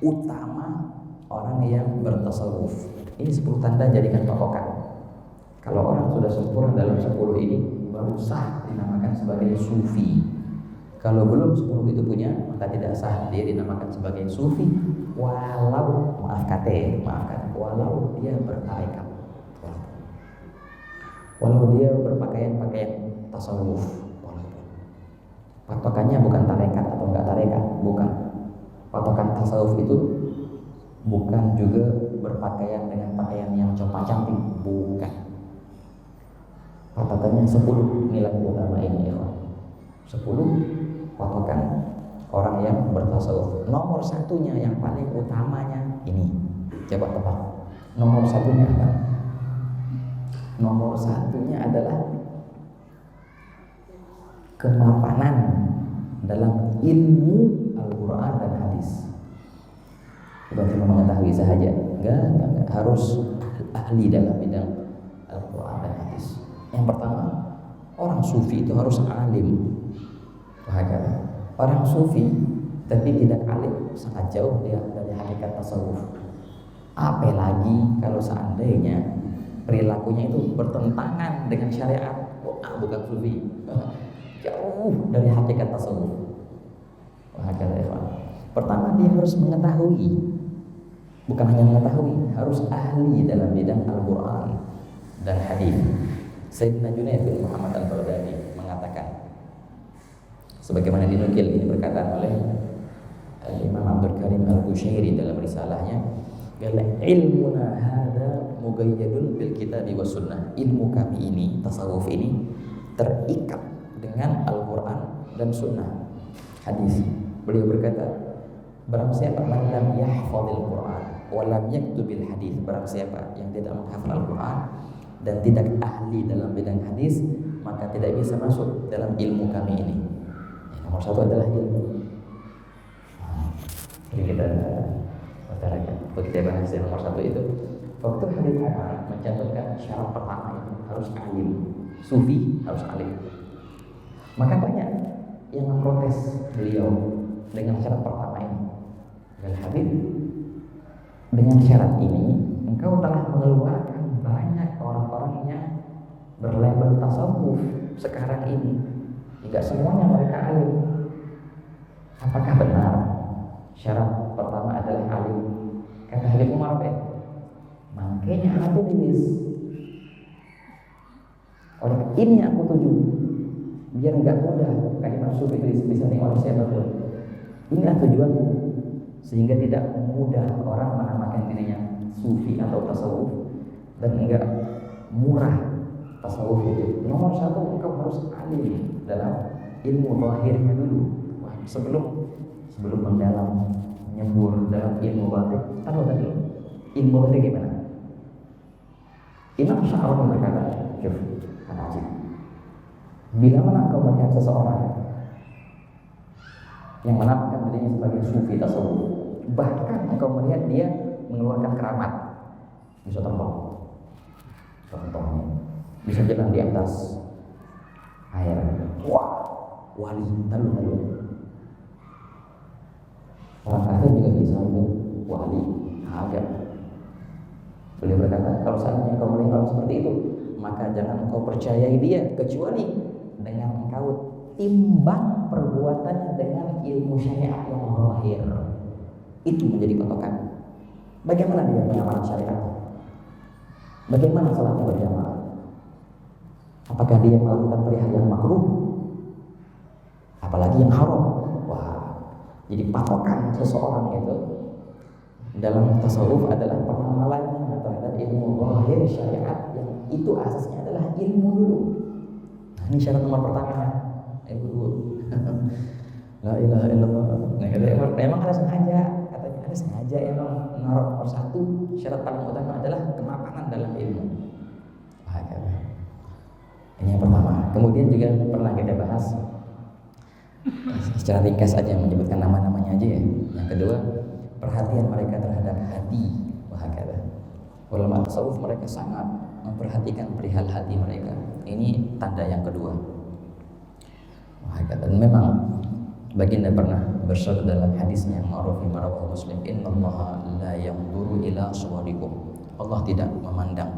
utama orang yang bertasawuf. Ini 10 tanda jadikan patokan. Kalau orang sudah sempurna dalam 10 ini, baru sah dinamakan sebagai sufi. Kalau belum 10 itu punya, maka tidak sah dia dinamakan sebagai sufi, walau walau dia bertarekat, walau dia berpakaian tasawuf, walaupun patokannya bukan tarekat atau enggak tarekat, bukan. Patokan tasawuf itu bukan juga berpakaian dengan pakaian yang compang-camping, bukan. Patokannya 10 nilai utama ini ya. 10 patokan orang yang bertasawuf. Nomor satunya yang paling utamanya ini. Coba tebak. Nomor satunya apa? Nomor satunya adalah kemapanan dalam ilmu Al-Quran dan hadis. Bukan cuma mengetahui saja, enggak, harus ahli dalam bidang Al-Quran dan hadis. Yang pertama, orang sufi itu harus alim. Orang sufi tapi tidak alim, sangat jauh dia dari hakikat tasawuf. Apalagi kalau seandainya perilakunya itu bertentangan dengan syariat, bukan sufi, jauh dari hakikat tasawuf. Pertama dia harus mengetahui, bukan hanya mengetahui, harus ahli dalam bidang Al-Quran dan hadis. Sayyidina Junaid bin Muhammad Al-Baghdadi mengatakan, sebagaimana dinukil ini perkataan oleh Imam Abdul Karim Al-Bushairi dalam risalahnya, ilmuna hadza muqayyadun bil kitabi was sunnah. Ilmu kami ini, tasawuf ini terikat dengan Al-Quran dan sunnah, hadis. Beliau berkata, barang siapa man lam yahfadzil Quran wa lam yaktubil hadis, barang siapa yang tidak menghafal Al-Quran dan tidak ahli dalam bidang hadis, maka tidak bisa masuk dalam ilmu kami ini. Nomor satu adalah ilmu. Jadi kita masyarakat, kita bahas yang nomor satu itu. Waktu Habib Umar mencantumkan syarat pertama itu harus alim, sufi harus alim. Maka banyak yang memprotes beliau dengan syarat pertama ini. Dan Habib, dengan syarat ini engkau telah mengeluarkan banyak orang-orang yang berlabel tasawuf sekarang ini. Tidak semuanya mereka alim. Apakah benar syarat pertama adalah alim? Kata Habib Umar, makanya aku tulis. Oleh ini aku tuju, biar enggak mudah kalimat sufi itu bisa oleh siapapun. Inilah tujuanku, sehingga tidak mudah orang menamakan dirinya sufi atau tasawuf, dan enggak murah tasawuf itu. Nomor satu, engkau harus alim dalam ilmu zahirnya dulu. Sebelum mendalam, nyembur dalam ilmu batin. Tahu tadi ilmu batin gimana? Imam Sya'rawi berkata, bila mana engkau melihat seseorang yang menampakkan dirinya sebagai sufi tasawuf, bahkan engkau melihat dia mengeluarkan keramat, bisa terbang, bisa jalan di atas air, wah, wali, lalu orang kafir juga bisa wali, agak. Beliau berkata, kalau seandainya engkau melihat orang seperti itu, maka jangan engkau percayai dia kecuali dengan engkau timbang perbuatannya dengan ilmu syariat yang zahir. Itu menjadi patokan. Bagaimana dia mengamalkan syariat? Bagaimana salatnya berjamaah? Apakah dia melakukan perihal yang makruh? Apalagi yang haram? Wah, jadi patokan seseorang itu dalam tasawuf adalah pengenalannya terhadap ilmu zahir syariat yang itu asasnya adalah ilmu dulu. Nah, ini syarat nomor pertama, ilmu dulu. La ilaha illallah. Nah, memang ada sengaja, katanya ada sengaja emang nomor satu syarat paling utama adalah kemapanan dalam ilmu. Ini yang pertama. Kemudian juga pernah kita bahas secara ringkas aja, menyebutkan nama-namanya aja ya. Yang kedua, perhatian mereka terhadap hati. Ulama tasawuf mereka sangat memperhatikan perihal hati mereka. Ini tanda yang kedua. Dan memang baginda pernah bersabda dalam hadisnya yang ma'ruf rawahu Muslim, innallaha la yanzuru ila suwarikum. Allah tidak memandang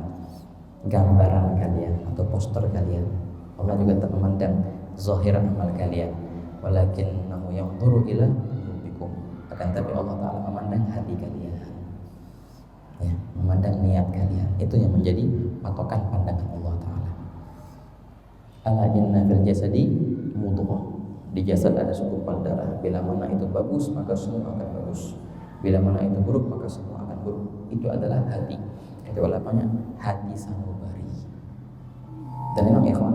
gambaran kalian atau poster kalian. Allah juga tak memandang zahir amal kalian. Walakinnahu yanzuru ila qulubikum. Akan tapi Allah Ta'ala memandang hati kalian. Ya, memandang niat kalian. Itu yang menjadi patokan pandangan Allah Ta'ala. Ala inna fil jasadi mudghah. Di jasad ada segumpal darah. Bila mana itu bagus, maka semua akan bagus. Bila mana itu buruk, maka semua akan buruk. Itu adalah hati. Itu namanya hati sanubari. Dan memang ikhwan,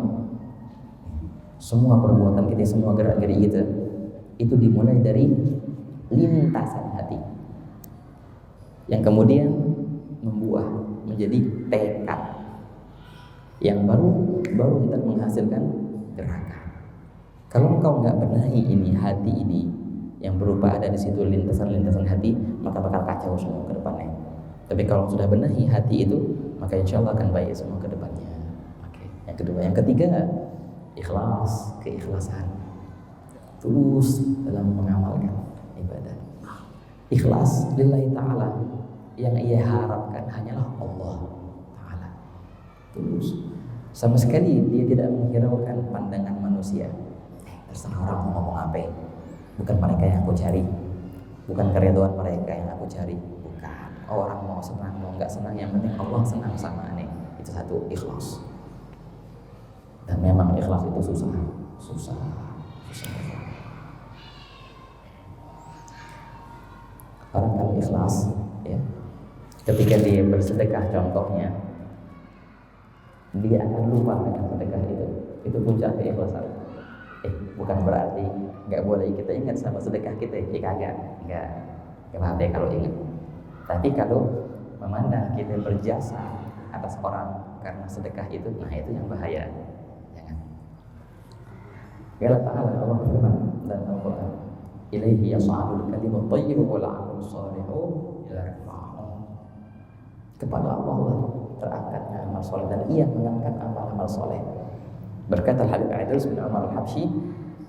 semua perbuatan kita, semua gerak-gerik kita itu dimulai dari lintasan hati, yang kemudian membuah menjadi tekad, yang baru nanti menghasilkan gerakan. Kalau engkau nggak benahi ini hati ini yang berupa ada di situ lintasan-lintasan hati, maka bakal kacau semua ke depannya. Tapi kalau sudah benahi hati itu, maka insya Allah akan baik semua ke depannya. Oke. Yang kedua, yang ketiga, ikhlas, keikhlasan, tulus dalam mengamalkan ibadah. Ikhlas lillahi ta'ala, yang ia harapkan hanyalah Allah Ta'ala. Tulus, sama sekali dia tidak menghiraukan pandangan manusia. Terserah orang mau ngomong apa, bukan mereka yang aku cari, bukan keridhaan mereka yang aku cari, bukan. Orang mau senang mau nggak senang, yang penting Allah senang sama aneh. Itu satu, ikhlas. Dan memang ikhlas itu susah. Orang kalau ikhlas, ya, ketika dia bersedekah contohnya, dia akan lupa dengan sedekah itu. Itu puncak keikhlasan. Bukan berarti nggak boleh kita ingat sama sedekah kita, nggak apa-apa kalau ingat. Tapi kalau memandang kita berjasa atas orang karena sedekah itu, nah itu yang bahaya. Jangan. Allah Ta'ala Allah berfirman dalam Al-Quran, ilaihi yas'adul kalimut thayyibu wal 'amalus shalihu yarfa'uhu. Kepada Allah terangkatnya amal soleh dan ia mengangkat amal-amal soleh. Berkata Habib Aidilus bin Umar Al-Habsyi,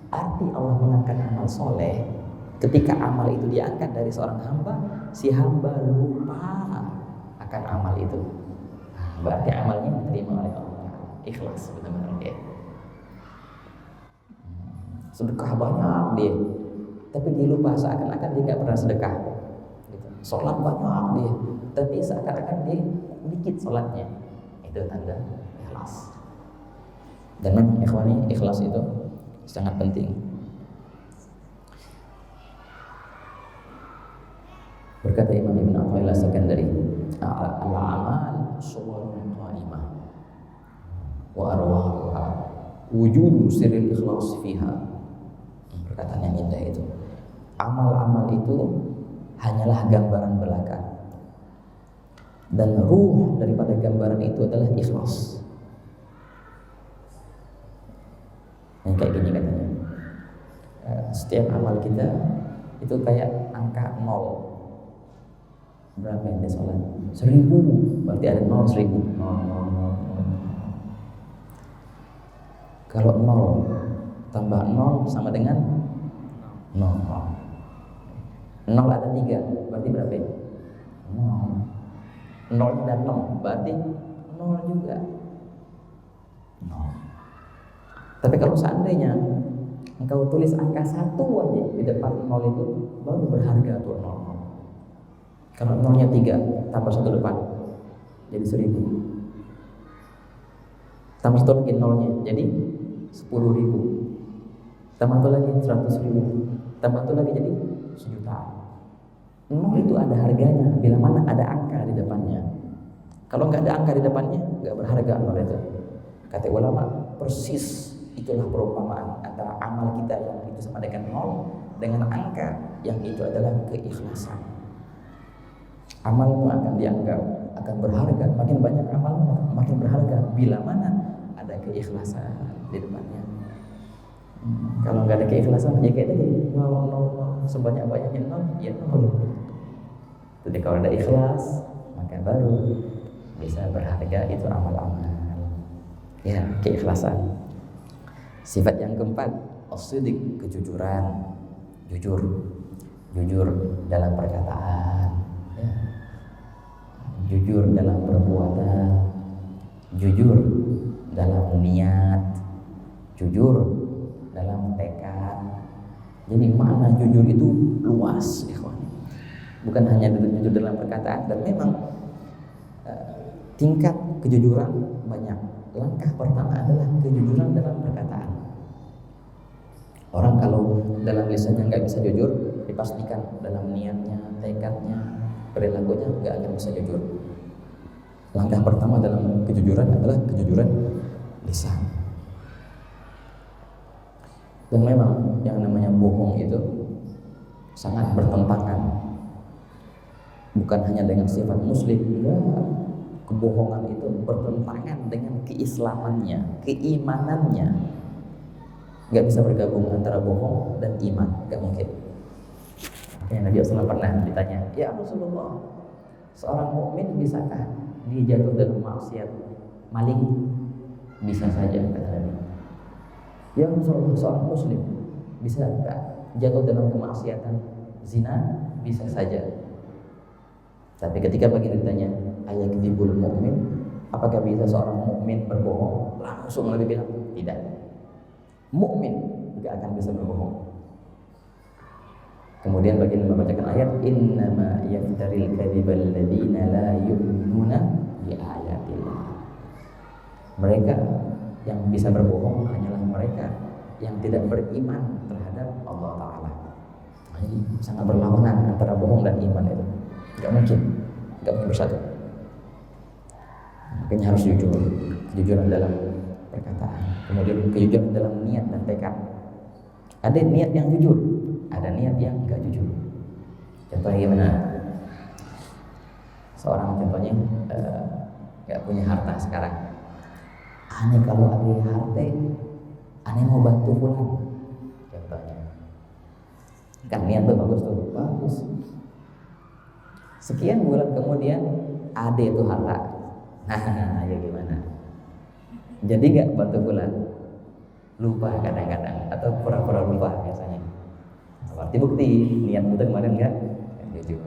arti Allah mengangkat amal soleh, ketika amal itu diangkat dari seorang hamba, si hamba lupa akan amal itu. Berarti amalnya diterima oleh Allah. Ikhlas benar-benar dia. Sedekah banyak dia, tapi dia lupa, seakan-akan dia nggak pernah sedekah. Sholat banyak dia, tapi seakan-akan dia dikit sholatnya. Itu tanda ikhlas. Dan memang ikhwani, ikhlas itu sangat penting. Berkata Imam Ibn Athaillah Sakandari, al-amal suwarun qa'imah wa arwahuha wujudu sirril ikhlas fiha. Perkataan yang indah itu. Amal-amal itu hanyalah gambaran belaka, dan ruh daripada gambaran itu adalah ikhlas. Yang kayak gini katanya, setiap amal kita itu kayak angka 0. Berapa yang dia sholat? 1000, berarti ada 0, 1000. Kalau 0 tambah 0 sama dengan 0. 0 ada 3, berarti berapa? 0. 0 dan 0, berarti 0 juga. 0. Tapi kalau seandainya engkau tulis angka 1 aja di depan 0 itu, baru berharga tuh 0. Kalau 0-nya 3, tambah 1 depan, jadi 1000. Tambah 1 lagi 0-nya, jadi 10.000. Tambah 1 lagi 100.000. Tambah 1 lagi jadi 1.000.000. 0 itu ada harganya bila mana ada angka di depannya. Kalau nggak ada angka di depannya, nggak berharga amal itu. Kata ulama, persis itulah perumpamaan antara amal kita yang itu sama dengan nol dengan angka yang itu adalah keikhlasan. Amalmu akan dianggap akan berharga, makin banyak amalmu makin berharga bila mana ada keikhlasan di depannya. Kalau nggak ada keikhlasan, ya kayak tadi nol sebanyak-banyaknya nol, ya nol. Jadi kalau ada ikhlas, maka baru bisa berharga itu amal-amal. Ya, keikhlasan. Sifat yang keempat, as-sidq, kejujuran. Jujur dalam perkataan, ya. Jujur dalam perbuatan, jujur dalam niat, jujur dalam tekad. Jadi makna jujur itu luas, ikhwan. Bukan hanya jujur dalam perkataan, dan memang tingkat kejujuran banyak. Langkah pertama adalah kejujuran dalam perkataan. Orang kalau dalam lisannya nggak bisa jujur, dipastikan dalam niatnya, tekadnya, perilakunya nggak akan bisa jujur. Langkah pertama dalam kejujuran adalah kejujuran lisan. Dan memang yang namanya bohong itu sangat bertentangan. Bukan hanya dengan sifat muslim, ya, kebohongan itu bertentangan dengan keislamannya, keimanannya. Gak bisa bergabung antara bohong dan iman, gak mungkin. Makanya Nabi SAW pernah ditanya, ya Rasulullah, seorang mukmin bisakah dia jatuh dalam maksiat maling? Bisa saja, kata Nabi. Ya Rasulullah, seorang muslim bisa tak jatuh dalam kemaksiatan zina? Bisa saja. Tapi ketika baginda ditanya, ayakdzibul mukmin, apakah bisa seorang mukmin berbohong? Langsung Nabi bilang, tidak. Mukmin enggak akan bisa berbohong. Kemudian baginda membacakan ayat, innama yaftaril kadzibal ladzina la yu'minuna bi ayatillah. Mereka yang bisa berbohong hanyalah mereka yang tidak beriman terhadap Allah Ta'ala. Jadi sangat berlawanan antara bohong dan iman itu. Gak mungkin bersatu. Makanya harus jujur, kejujuran dalam perkataan, kemudian kejujuran dalam niat dan tekad. Ada niat yang jujur, ada niat yang gak jujur. Contohnya gimana? Seorang contohnya gak punya harta sekarang. Aneh kalau ada harta, aneh mau bantu pulang. Contohnya, kan niat tuh bagus. Sekian bulan kemudian ada itu harta. Nah, ya gimana? Jadi gak bantu bulan? Lupa kadang-kadang atau pura-pura lupa biasanya. Berarti bukti niat itu kemarin gak jujur.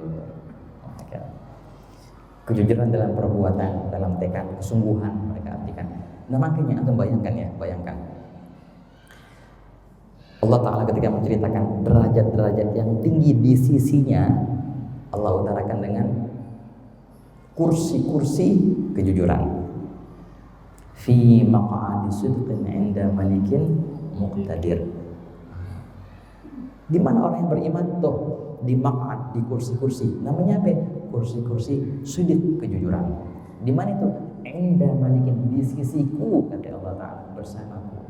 Kejujuran dalam perbuatan, dalam tekad, kesungguhan mereka artikan. Nah makanya antum bayangkan Allah Ta'ala ketika menceritakan derajat-derajat yang tinggi di sisinya, Allah utarakan dengan kursi-kursi kejujuran. Fi maq'adi sidqin 'inda malikin muqtadir. Di mana orang yang beriman tuh di maq'ad, di kursi-kursi. Namanya apa? Kursi-kursi sidq, kejujuran. Di mana itu? 'Inda malikin, di sisiku, kata Allah Ta'ala, bersamaku.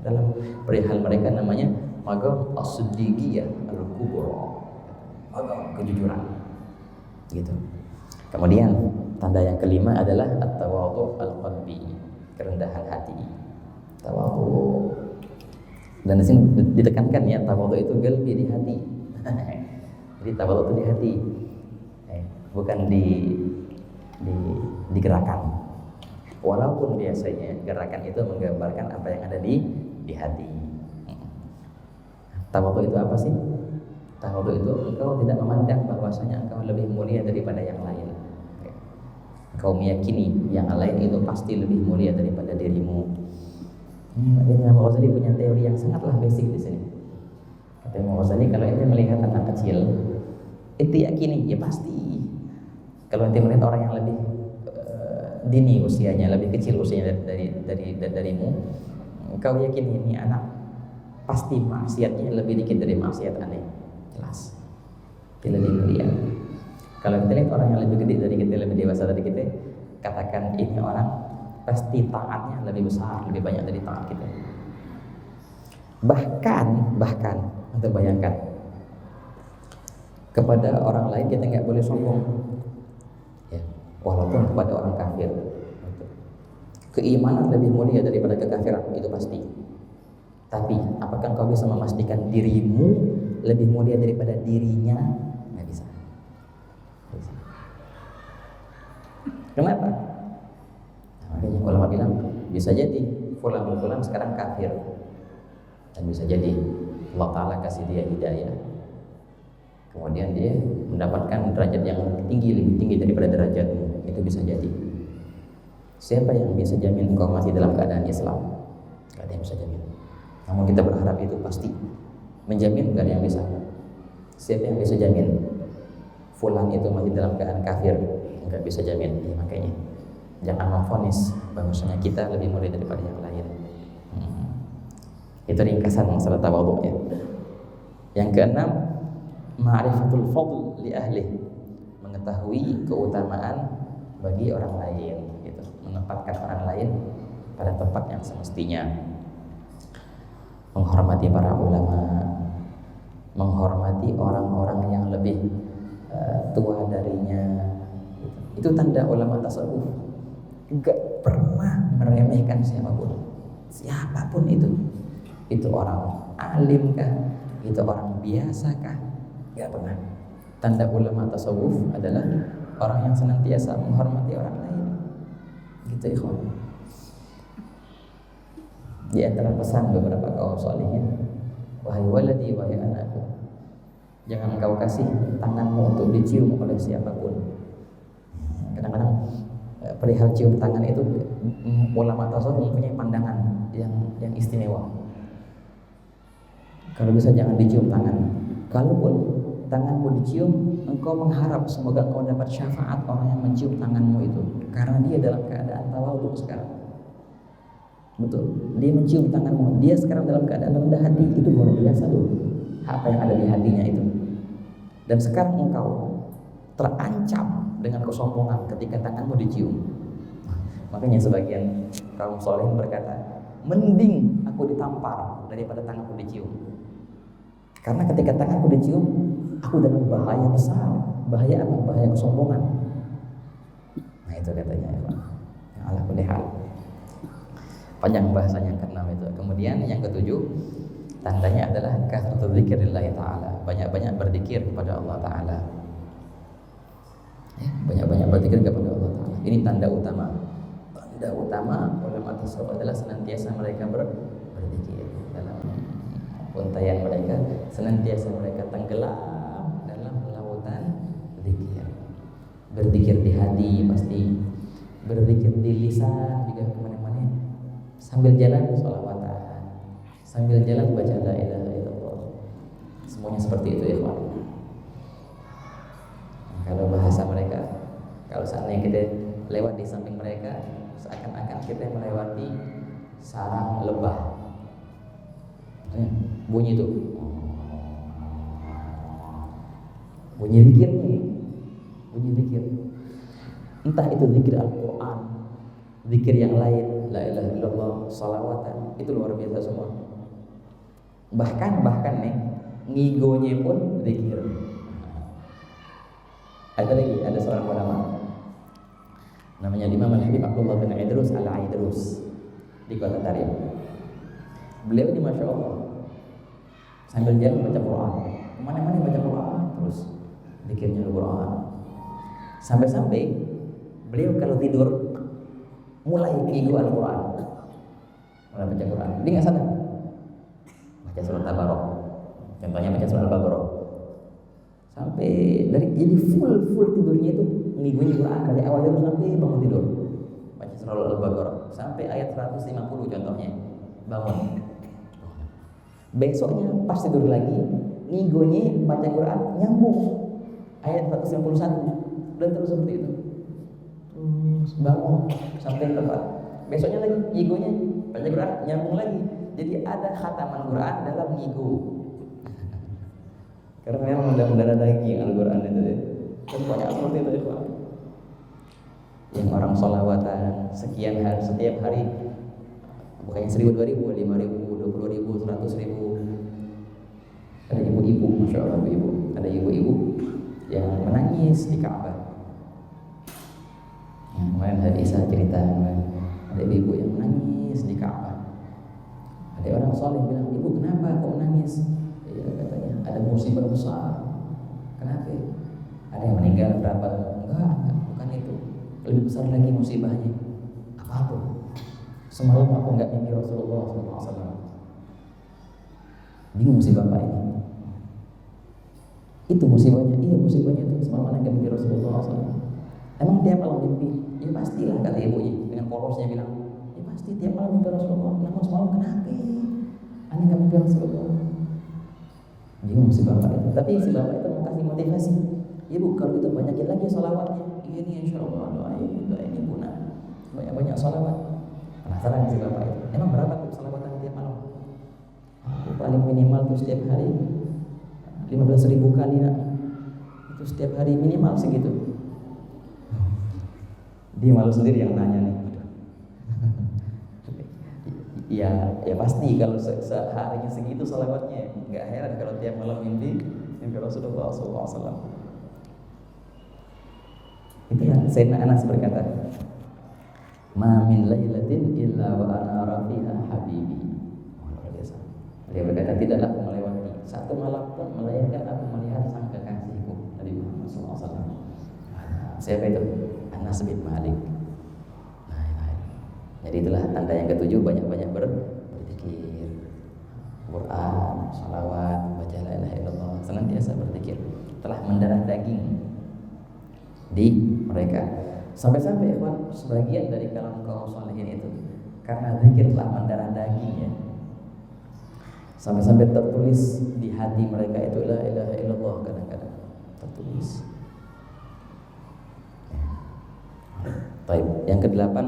Dalam perihal mereka namanya maqam as-siddiqiyah al-kubra. Kejujuran gitu. Kemudian tanda yang kelima adalah at-tawadhu al-qalbi, kerendahan hati. Tawadhu. Dan di sini ditekankan ya, tawadhu itu qalbi, di hati. Jadi tawadhu itu di hati. Bukan di gerakan. Walaupun biasanya gerakan itu menggambarkan apa yang ada di hati. Tawadhu itu apa sih? Tawadhu itu engkau tidak memandang bahwasanya engkau lebih mulia daripada yang lain. Engkau meyakini yang lain itu pasti lebih mulia daripada dirimu. Imam Ghazali punya teori yang sangatlah basic di sini. Kata Imam Ghazali, kalau ente melihat anak kecil, ente yakini ya pasti. Kalau ente melihat orang yang lebih dini usianya, lebih kecil usianya darimu, engkau yakini ini anak pasti maksiatnya lebih dikit dari maksiat aneh. Jelas, dia lebih mulia. Kalau kita lihat orang yang lebih gede dari kita, lebih dewasa dari kita, katakan ini orang pasti taatnya lebih besar, lebih banyak dari taat kita. Bahkan untuk bayangkan, kepada orang lain kita nggak boleh sombong, ya, walaupun kepada orang kafir. Keimanan lebih mulia daripada kekafiran, itu pasti. Tapi apakah kau bisa memastikan dirimu lebih mulia daripada dirinya? Nggak bisa. Kenapa? Nah, makanya ulama bilang bisa jadi fulan sekarang kafir, dan bisa jadi Allah Ta'ala kasih dia hidayah, kemudian dia mendapatkan derajat yang tinggi, lebih tinggi daripada derajatmu. Itu bisa jadi. Siapa yang bisa jamin engkau masih dalam keadaan Islam? Gak ada yang bisa jamin. Namun kita berharap itu pasti. Menjamin gak ada yang bisa. Siapa yang bisa jamin fulan itu masih dalam keadaan kafir? Gak bisa jamin. Ya, makanya jangan memvonis bahwasanya kita lebih mulia daripada yang lain. Itu ringkasan masalah tawadhu ya. Yang keenam, ma'rifatul fadl li ahli, mengetahui keutamaan bagi orang lain, gitu. Menempatkan orang lain pada tempat yang semestinya. Menghormati para ulama, menghormati orang-orang yang lebih tua darinya, gitu. Itu tanda ulama tasawuf. Gak pernah meremehkan siapapun itu orang alim kah, itu orang biasa kah, gak pernah. Tanda ulama tasawuf adalah orang yang senantiasa menghormati orang lain, gitu ikhwan. Di antara pesan beberapa kaum salihin, wahai waladi, wahai anakku, jangan engkau kasih tanganmu untuk dicium oleh siapapun. Kadang-kadang perihal cium tangan itu ulama tasawuf mempunyai pandangan yang istimewa. Kalau bisa jangan dicium tangan. Kalaupun tanganmu dicium, engkau mengharap semoga engkau dapat syafaat orang yang mencium tanganmu itu, karena dia dalam keadaan tawadhu sekarang. Betul, dia mencium tanganmu, dia sekarang dalam keadaan rendah hati. Itu luar biasa loh, apa yang ada di hatinya itu. Dan sekarang engkau terancam dengan kesombongan ketika tanganmu dicium. Makanya sebagian kaum soleh berkata, mending aku ditampar daripada tanganku dicium. Karena ketika tanganku dicium, aku dalam bahaya besar. Bahaya apa? Bahaya kesombongan. Nah itu katanya ya Pak. Ala kulli hal. Panjang bahasanya yang keenam itu. Kemudian yang ketujuh, tandanya adalah kasratul dzikrillah taala. Banyak-banyak berzikir kepada Allah taala. Ya, banyak-banyak berzikir kepada Allah taala. Ini tanda utama. Tanda utama ulama tasawuf adalah senantiasa mereka berzikir dalam untayan mereka, senantiasa mereka tenggelam dalam lautan zikir. Berzikir di hati pasti, berzikir di lisan juga kemana-mana. Sambil jalan sholawatan, sambil jalan baca la ilaha illallah. Semuanya seperti itu ya ikhwan. Kalau bahasa mereka, kalau seandainya kita lewat di samping mereka, seakan-akan kita melewati sarang lebah. Bunyi itu, bunyi zikirnya, bunyi zikir. Entah itu zikir Al-Quran, zikir yang lain, la ilaha illallah, salawatan, itu luar biasa semua. Bahkan nih, ngigonya pun zikir. Ada lagi, ada seorang ulama namanya Imam Al-Habib Abdullah bin Idrus Al-Idrus di kota Tarim. Beliau ini Masya Allah sambil jalan baca Quran, kemana-mana baca Quran terus, zikirnya Al-Quran. Sampai-sampai beliau kalau tidur mulai ngigo Al-Quran, mulai baca Quran. Dia nggak sadar baca surat Al-Baqarah, contohnya baca surat Al-Baqarah, sampai dari jadi full tidurnya itu ngigonya Quran dari awal tidur sampai bangun tidur, baca surat Al-Baqarah sampai ayat 150 contohnya, bangun. Besoknya pas tidur lagi ngigonya baca Quran nyambung ayat 151 dan terus seperti itu. Bangun sampai tempat, besoknya lagi ngigonya baca Quran nyambung lagi. Jadi ada khataman Quran dalam ngigo. Karena memang mendarah daging Al-Quran itu ya. Dan banyak seperti itu ya. yang orang sholawatan sekian hari setiap hari, bukannya 1.000, 2.000, 5.000, 20.000, 100.000. Ada ibu-ibu, masya Allah ibu, ada ibu-ibu yang menangis di Ka'bah. Kemarin hari Isa cerita, ada ibu yang menangis di Ka'bah. Ada orang soleh bilang, ibu kenapa kok menangis? Ya, katanya ada musibah besar. Kenapa? Ada yang meninggal berapa? Enggak, bukan itu. Lebih besar lagi musibahnya. Apa tuh? Semalam aku nggak mimpi Rasulullah SAW. Bingung si bapak ini. Itu musibahnya. Iya musibahnya itu semalam nggak mimpi Rasulullah SAW. Emang tiap malam mimpi? Ya pastilah, kata ibunya dengan polosnya bilang. Ya pasti tiap malam mimpi Rasulullah. Namun semalam kenapa? Aneh nggak mimpi Rasulullah. Bingung si bapak itu. Tapi si bapak itu mau kasih motivasi. Ibu kalau itu banyakin lagi sholawatnya. Iya nih insya Allah doain ibu nak banyak sholawat. Penasaran si bapak itu. Emang berapa tuh sholawatan tiap malam? Aku paling minimal tuh setiap hari 15.000 kali nak. Itu setiap hari minimal segitu. Dia malu sendiri yang nanya nih. Ya pasti kalau seharinya segitu salawatnya, nggak heran kalau tiap malam mimpi Rasulullah SAW. Itu yang Sayyidina Anas berkata, "Ma min lailatin illa wa ana rafiha habibi." Luar biasa. Dia berkata, tidaklah aku melewati satu malam pun melainkan aku melihat sang kekasihku Nabi Muhammad SAW. Siapa itu? Anas bin Malik. Jadi itulah tanda yang ketujuh, banyak-banyak berzikir, Quran, salawat, baca la ilaha illallah, senantiasa berzikir. Telah mendarah daging di mereka. Sampai-sampai ikhwan, sebagian dari kaum salihin itu karena zikir telah mendarah daging ya. Sampai-sampai tertulis di hati mereka itu la ilaha illallah, kadang-kadang tertulis. Baik, yang kedelapan,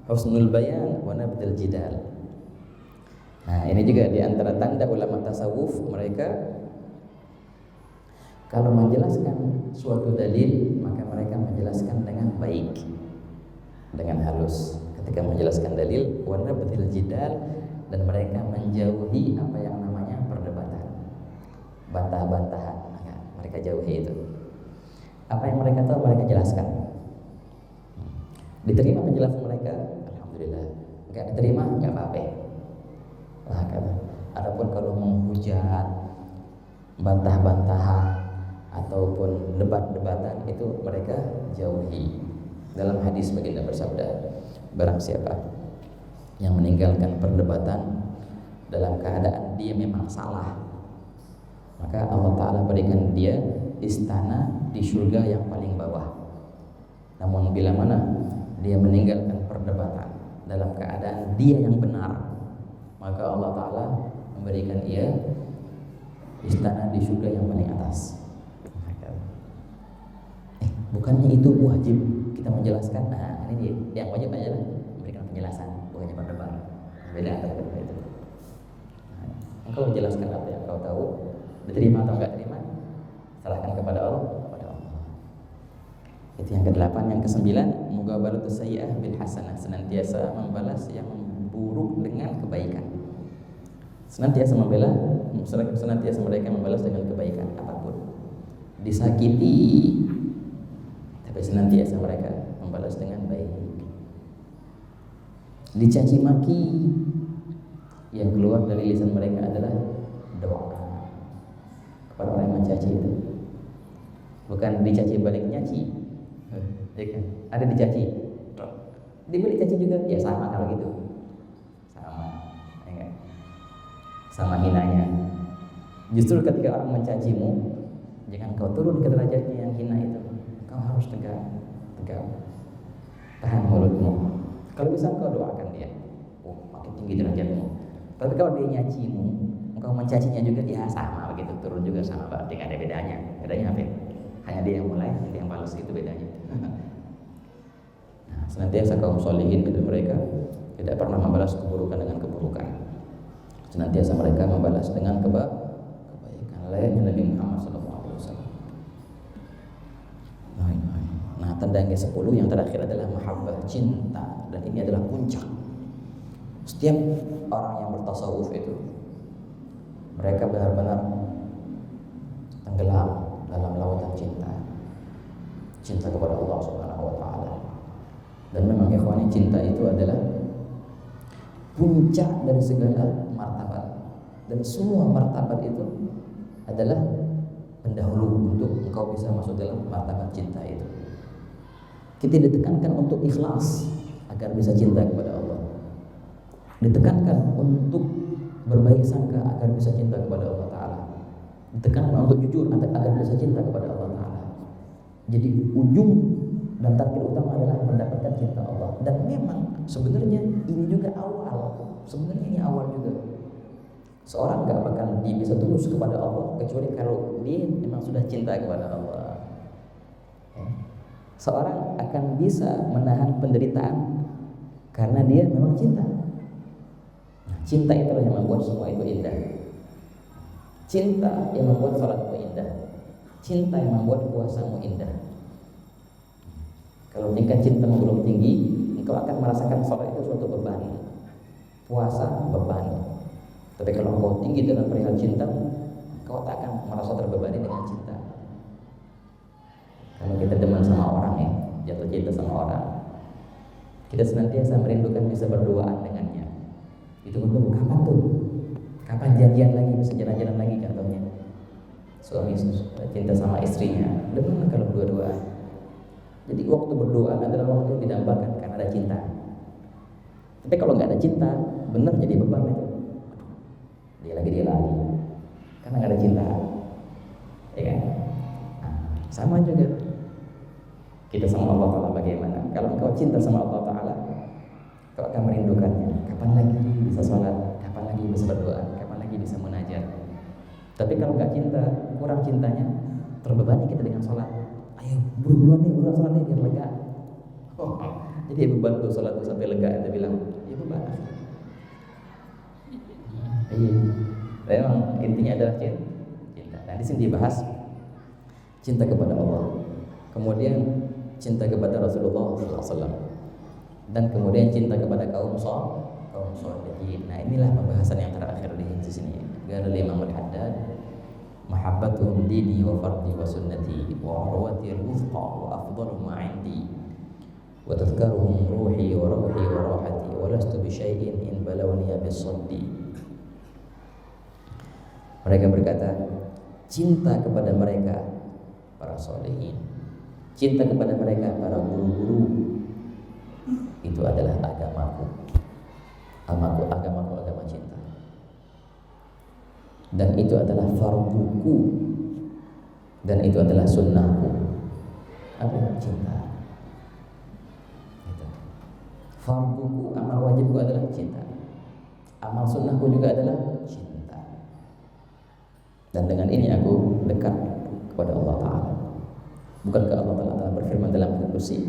husnul bayan wa nabdil jidal. Nah, ini juga di antara tanda ulama tasawuf, mereka kalau menjelaskan suatu dalil maka mereka menjelaskan dengan baik, dengan halus. Ketika menjelaskan dalil, wa nabdil jidal, dan mereka menjauhi apa yang namanya perdebatan, bantah-bantahan. Maka mereka jauhi itu. Apa yang mereka tahu mereka jelaskan. Diterima penjelasan mereka, alhamdulillah. Enggak diterima, enggak apa-apa. Nah, adapun kalau menghujat, bantah-bantahan ataupun debat-debatan, itu mereka jauhi. Dalam hadis baginda bersabda, barang siapa yang meninggalkan perdebatan dalam keadaan dia memang salah, maka Allah Ta'ala berikan dia istana di surga yang paling bawah. Namun bila mana dia meninggalkan perdebatan dalam keadaan dia yang benar, maka Allah Ta'ala memberikan ia istana di surga yang paling atas. Bukannya itu wajib kita menjelaskan? Nah, ini dia. Yang wajib adalah memberikan penjelasan, bukannya berdebat. Beda antara kedua itu. Nah, engkau menjelaskan apa yang kau tahu, diterima atau enggak terima, serahkan kepada Allah. Itu yang kedelapan. Yang kesembilan, mughabaratus sayyi'ah bil hasanah, senantiasa membalas yang buruk dengan kebaikan. Senantiasa mereka membalas dengan kebaikan apapun. Disakiti, tapi senantiasa mereka membalas dengan baik. Dicaci maki, yang keluar dari lisan mereka adalah doa kepada orang yang mencaci itu. Bukan dicaci balik nyaci. Ya kan? Ada dicaci, dibalik caci juga, ya sama kalau gitu, sama, ya kan? Sama hinanya. Justru ketika orang mencacimu, jangan kau turun ke derajatnya yang hina itu. Kau harus tegak, tahan mulutmu. Kalau bisa kau doakan dia, makin tinggi derajatmu. Tapi kalau dia nyacimu, engkau mencacinya juga, ya sama begitu, turun juga sama, berarti nggak ada bedanya. Bedanya apa? Hanya dia yang mulai, dia yang balas, itu bedanya. Nah, senantiasa kaum sholihin itu mereka tidak pernah membalas keburukan dengan keburukan. Senantiasa mereka membalas dengan kebaikan. Layaknya Nabi Muhammad SAW. Nah, tanda yang ke-10 yang terakhir adalah mahabbah, cinta, dan ini adalah puncak. Setiap orang yang bertasawuf itu mereka benar-benar tenggelam dalam lautan cinta kepada Allah Subhanahu wa taala. Dan memang ikhwani, cinta itu adalah puncak dari segala martabat, dan semua martabat itu adalah pendahulu untuk engkau bisa masuk dalam martabat cinta itu. Kita ditekankan untuk ikhlas agar bisa cinta kepada Allah, ditekankan untuk berbaik sangka agar bisa cinta kepada Allah Ta'ala, ditekankan untuk jujur agar bisa cinta kepada Allah Ta'ala. Jadi ujung dan target utama adalah mendapatkan cinta Allah. Dan memang sebenarnya ini juga awal, sebenarnya ini awal juga. Seorang gak bakal bisa tulus kepada Allah kecuali kalau dia memang sudah cinta kepada Allah. Seorang akan bisa menahan penderitaan karena dia memang cinta. Cinta itulah yang membuat semua itu indah. Cinta yang membuat salatmu indah. Cinta yang membuat puasamu indah. Kalau tingkat cintamu belum tinggi, engkau akan merasakan salat itu suatu beban, puasa beban. Tapi kalau engkau tinggi dalam perihal cinta, engkau tak akan merasa terbebani dengan cinta. Kalau kita demen sama orang ya, jatuh cinta sama orang, kita senantiasa merindukan bisa berduaan dengannya. Itu tunggu kapan tuh? Kapan janjian lagi, bisa jalan-jalan lagi katanya. Suami cinta sama istrinya, demen kalau berdua-duaan. Jadi waktu berdoa adalah waktu yang didambakan karena ada cinta. Tapi kalau nggak ada cinta, benar jadi beban itu. Dia lagi, karena nggak ada cinta, ya kan? Nah, sama juga kita sama Allah Taala bagaimana? Kalau engkau cinta sama Allah Taala, kau akan merindukannya. Kapan lagi bisa sholat? Kapan lagi bisa berdoa? Kapan lagi bisa munajat? Tapi kalau nggak cinta, kurang cintanya, terbebani kita dengan sholat. Ayo buruan sholat nih biar lega. Jadi beban tuh sholat tuh sampai lega. Kita bilang, ya beban. Iya, memang intinya adalah cinta. Nah di sini dibahas cinta kepada Allah, kemudian cinta kepada Rasulullah SAW, dan kemudian cinta kepada kaum sholihin. Nah inilah pembahasan yang terakhir di sini. Qala Imam Al-Haddad, mahabbatuhum dini wa fardi wa sunnati wa urwati al-wuthqa wa afdalu ma 'indi wa tadhkaruhum ruhi wa ruhi wa rahati wa lastu bi syai'in in balawni bis-saddi. Mereka berkata, cinta kepada mereka para sholihin, cinta kepada mereka para guru-guru, itu adalah agamaku, agama cinta. Dan itu adalah farduku, dan itu adalah sunnahku. Apa? Cinta. Itu. Farduku, amal wajibku adalah cinta. Amal sunnahku juga adalah cinta. Dan dengan ini aku dekat kepada Allah Ta'ala. Bukankah Allah Ta'ala berfirman dalam Al-Qur'an,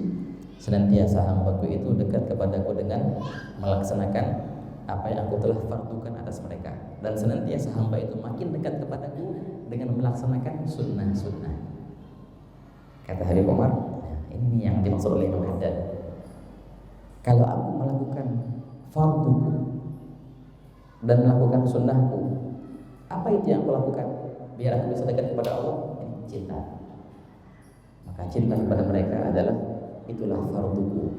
senantiasa hambaku itu dekat kepadaku dengan melaksanakan apa yang aku telah fardukan atas mereka, dan senantiasa hamba itu makin dekat kepadaku dengan melaksanakan sunnah-sunnah. Kata Habib Umar, ini yang dimaksud oleh Imam Haddad. Kalau aku melakukan farduku dan melakukan sunnahku, apa itu yang aku lakukan biar aku bisa dekat kepada Allah? Ini cinta. Maka cinta kepada mereka adalah, itulah farduku,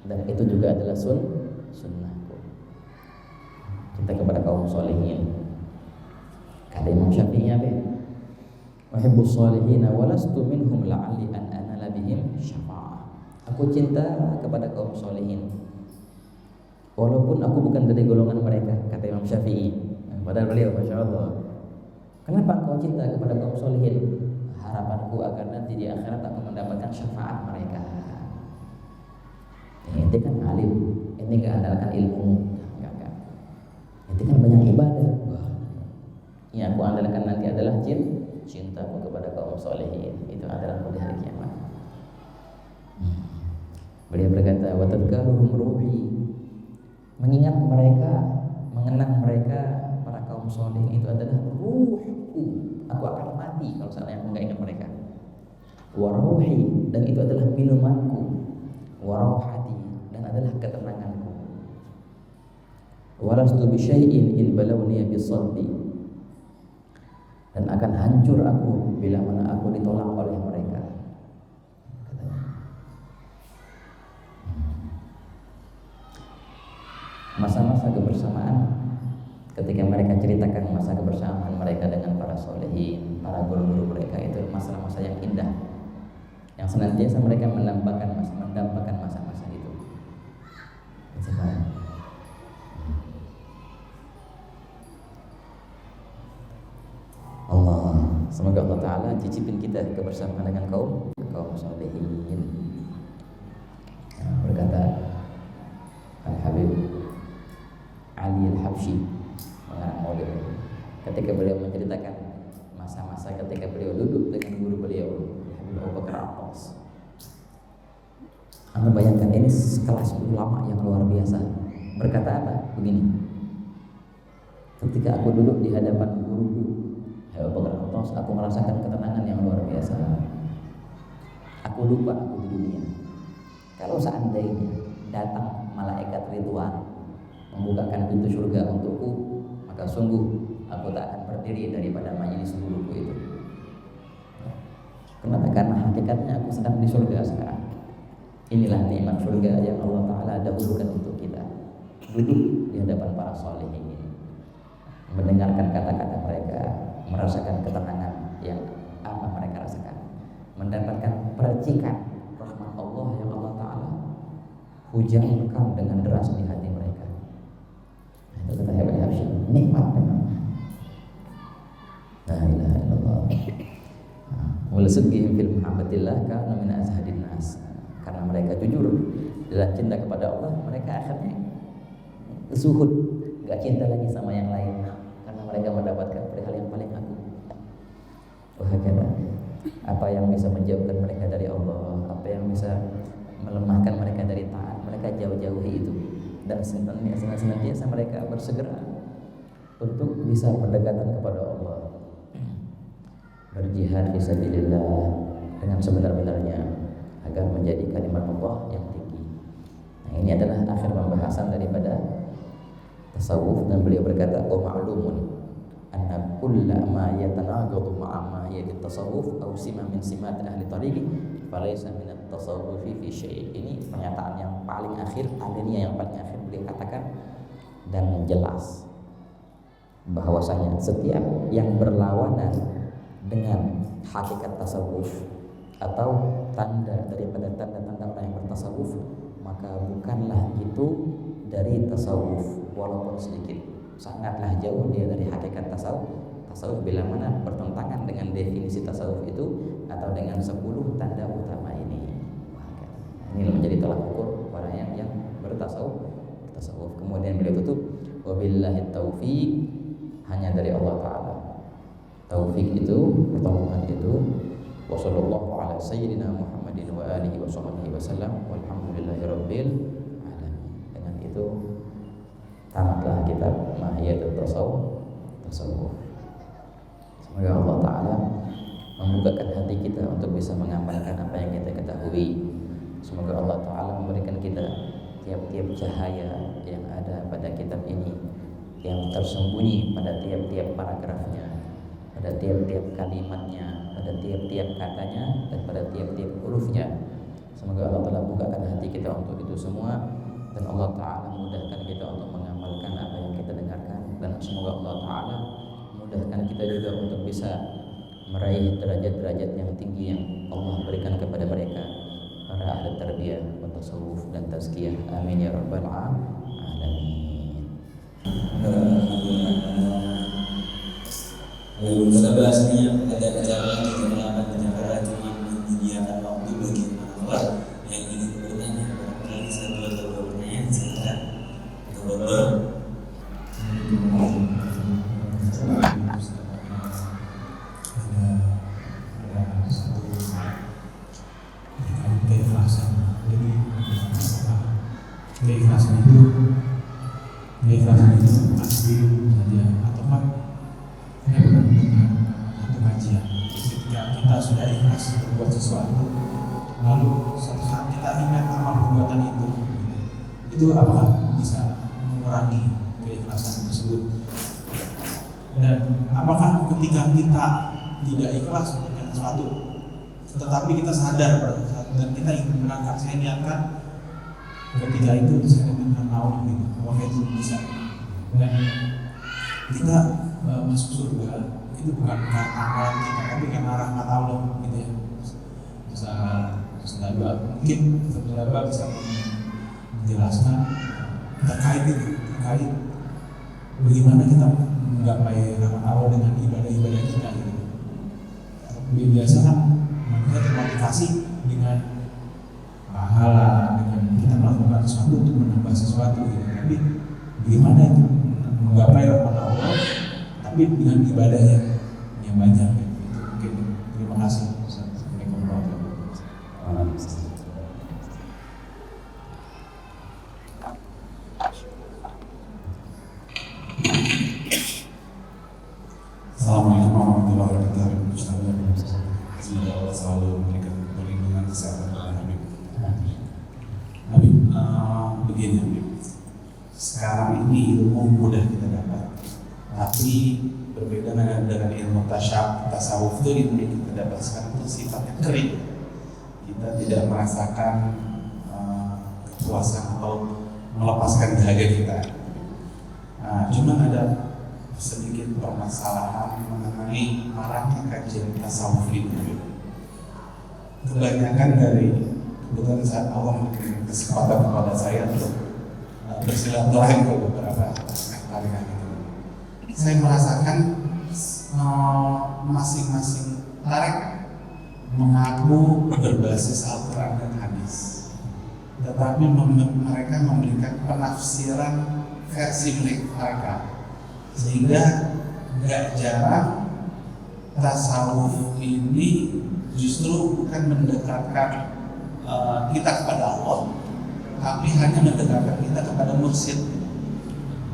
dan itu juga adalah sunnahku. Cinta kepada kaum sholihin. Kata Imam Syafi'i apa? Uhibbus sholihina wa lastu minhum la'alli an anala bihim syafa'ah. Aku cinta kepada kaum sholihin walaupun aku bukan dari golongan mereka, kata Imam Syafi'i. Padahal beliau, Masya Allah, kenapa engkau cinta kepada kaum sholihin? Harapanku agar nanti di akhirat aku mendapatkan syafaat mereka. Ini kan alim, ini gak andalkan ilmu, enggak. Ini kan banyak ibadah. Yang aku andalkan nanti adalah cintaku kepada kaum sholihin. Itu adalah di hari kiamat. Beliau berkata, wa tadhkaruhum ruhi, mengingat mereka, mengenang mereka para kaum sholihin itu adalah ruhku. Aku akan mati kalau seandainya aku nggak ingat mereka. wa rauhi, dan itu adalah minumanku, wa rauhati, dan adalah ketenanganku. Walastu bi syai'in in balawni bisaddi, dan akan hancur aku bila mana aku ditolak oleh mereka. Masa-masa kebersamaan, ketika mereka ceritakan masa kebersamaan mereka dengan para solehin, para guru-guru mereka, itu masa-masa yang indah, yang senantiasa mereka mendambakan masa-masa itu. Allah, semoga Allah Ta'ala cicipin kita kebersamaan dengan kaum solehin. Berkata Al-Habib Ali Al-Habsyi, mengarang maulid, ketika beliau menceritakan masa-masa ketika beliau duduk dengan guru beliau Habib Abu Bakar Abbas. Anda bayangkan, ini kelas ulama yang luar biasa. Berkata apa? Begini, ketika aku duduk di hadapan guruku Habib Abu Bakar Abbas, aku merasakan ketenangan yang luar biasa. Aku lupa aku di dunia. Kalau seandainya datang malaikat Ridwan membukakan pintu surga untukku, maka sungguh aku tak akan berdiri daripada majelis guruku itu. Kenapa? Karena hakikatnya aku sedang di surga sekarang. Inilah nikmat surga yang Allah Ta'ala dahulukan untuk kita. Duduk di hadapan para sholihin, mendengarkan kata-kata mereka, merasakan ketenangan yang apa mereka rasakan, mendapatkan percikan rahmat Allah yang Allah Ta'ala hujankan dengan deras di hati mereka. Itu kata Habib Habsyi, nikmat memang. La ilaha illallah. Wala sidqihim fil muhabbatillah kana min azhadin nas. Karena mereka jujur dalam cinta kepada Allah, mereka akhirnya zuhud, enggak cinta lagi sama yang lain, karena mereka mendapatkan perihal yang paling agung. Wahakala, apa yang bisa menjauhkan mereka dari Allah, apa yang bisa melemahkan mereka dari taat, mereka jauh-jauhi itu. Dan senantiasa mereka bersegera untuk bisa berdekatan kepada Allah, berjihad fisabilillah dengan sebenar-benarnya agar menjadi kalimat Allah yang tinggi. Nah, ini adalah akhir pembahasan daripada tasawuf, dan beliau berkata, "Wa ma'lumun anna kulla ma yatanaqadu ma'a ma yati tasawuf aw sima min simat ahli tariqi falaysa min at-tasawufi fi syai'." Ini pernyataan yang paling akhir, alinea yang paling akhir beliau katakan, dan jelas bahwasanya setiap yang berlawanan dengan hakikat tasawuf atau tanda daripada tanda-tanda orang yang bertasawuf, maka bukanlah itu dari tasawuf, walaupun sedikit. Sangatlah jauh dia dari hakikat tasawuf. Tasawuf bila mana bertentangan dengan definisi tasawuf itu atau dengan 10 tanda utama ini. Ini menjadi tolak ukur para yang bertasawuf. Kemudian beliau tutup, wabillahi taufiq, hanya dari Allah Ta'ala. Taufik itu, pertolongan itu. Wa sallallahu ala sayyidina Muhammadin wa alihi wa sahbihi wasallam walhamdulillahirabbil alamin. Dengan itu tamatlah kitab Mahiyatul Tasawuf. Semoga Allah Ta'ala membukakan hati kita untuk bisa mengamalkan apa yang kita ketahui. Semoga Allah Ta'ala memberikan kita tiap-tiap cahaya yang ada pada kitab ini, yang tersembunyi pada tiap-tiap paragrafnya, pada tiap-tiap kalimatnya, pada tiap-tiap katanya, dan pada tiap-tiap hurufnya. Semoga Allah Ta'ala bukakan hati kita untuk itu semua, dan Allah Ta'ala mudahkan kita untuk mengamalkan apa yang kita dengarkan, dan semoga Allah Ta'ala mudahkan kita juga untuk bisa meraih derajat-derajat yang tinggi yang Allah berikan kepada mereka, para ahli tarbiyah, tasawuf dan tazkiyah. Amin ya rabbal alamin. Sebahasnya ada acara kegiatan penyebaran cuma menyediakan waktu bagi orang yang ingin bertanya. Barangkali satu atau dua pertanyaan silakan. Keikhlasan itu asli saja atau kan ini bukan satu kajian. Ketika kita sudah ikhlas berbuat sesuatu perbuatan itu apakah bisa mengurangi keikhlasan tersebut? Dan apakah ketika kita tidak ikhlas mengerjakan sesuatu, tetapi kita sadar pada saat dan kita ingin menangkap, saya niatkan ketika itu saya ingin tahu gitu, apakah itu bisa? Dan kita masuk surga itu bukan karena amalan kita, tapi karena rahmat Allah gitu ya. Ustaz mungkin Ustaz bisa menjelaskan terkait bagaimana kita menggapai rahmat Allah dengan ibadah-ibadah kita gitu. Biasa kan manusia termotivasi dengan pahala, dengan kita melakukan sesuatu untuk menambah sesuatu gitu. Tapi bagaimana itu menggapai rahmat Allah tapi dengan ibadah yang banyak gitu. Mungkin terima kasih. Assalamualaikum warahmatullahi wabarakatuh. Assalamualaikum warahmatullahi wabarakatuh. Semoga Allah selalu memberikan perlindungan kesehatan kepada Habib. Habib, begini Habib. Sekarang ini ilmu mudah kita dapat, tapi berbeda dengan ilmu tasawuf itu ilmu yang kita dapat sekarang itu sifatnya kering. Kita tidak merasakan kepuasan atau melepaskan dahaga kita. Cuman ada sedikit permasalahan mengenai maraknya kajian tasawuf ini. Kebanyakan dari kebetulan saat Allah memberikan kesempatan kepada saya untuk bersilaturahim ke beberapa tarekat itu. Saya merasakan masing-masing tarekat mengaku berbasis Al-Quran dan hadis, tetapi mereka memberikan penafsiran versi mereka, sehingga nggak jarang tasawuf ini justru bukan mendekatkan kita kepada Allah, tapi hanya mendekatkan kita kepada mursyid.